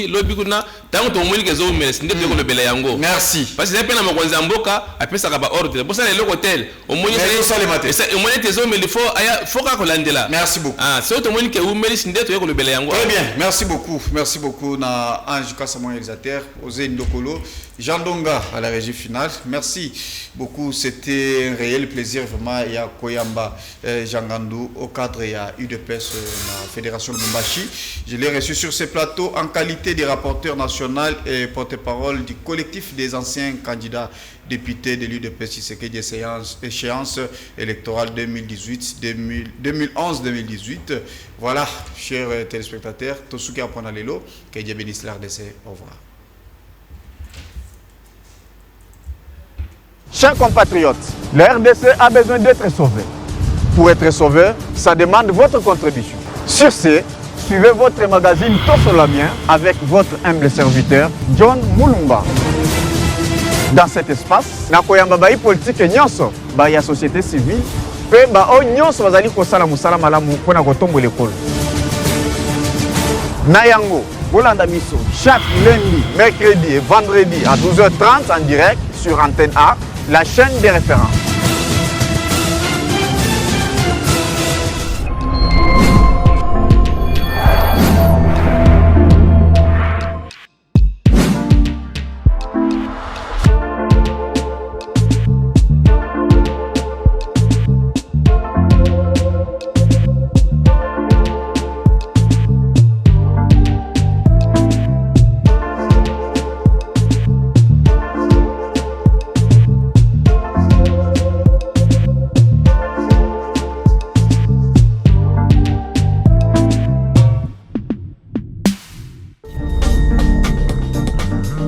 Speaker 3: Lobby kuna tango to moni kezo merci ndete ko lebela yango.
Speaker 2: Merci.
Speaker 3: Parce que c'est na mokonza mboka apesa ka ba ordre. Pour ça le hôtel, au moni
Speaker 2: ça les matin.
Speaker 3: Au moni tezo mais il faut ka ko landela.
Speaker 2: Merci beaucoup.
Speaker 3: Ah, c'est to moni ke ou merci ndete ko lebela yango.
Speaker 2: Très bien. Merci beaucoup. Merci beaucoup na Ange Kassa mon réalisateur, Osé Ndokolo, Jean Donga à la régie finale. Merci beaucoup, c'était un réel plaisir vraiment. Il y a Koyamba Jangandou au cadre de la UDPS, la Fédération de Bumbashi. Je l'ai reçu sur ce plateau en qualité de rapporteur national et porte-parole du collectif des anciens candidats députés de l'UDPS Tshisekedi des échéances électorales 2011-2018. Voilà, chers téléspectateurs, Tosuke Aponalelo, que Dieu bénisse l'RDC. Au revoir.
Speaker 1: Chers compatriotes, la RDC a besoin d'être sauvé. Pour être sauvé, ça demande votre contribution. Sur ce, suivez votre magazine Tossolamien avec votre humble serviteur John Moulumba. Dans cet espace, nakoyamba bayi politique nyonso, bayi société civile, pe ba o nyonso bazali kosala musala malamu pona kotombo l'école. Nayango, Bolanda Miso, chaque lundi, mercredi et vendredi à 12h30 en direct sur Antenne A, la chaîne des références.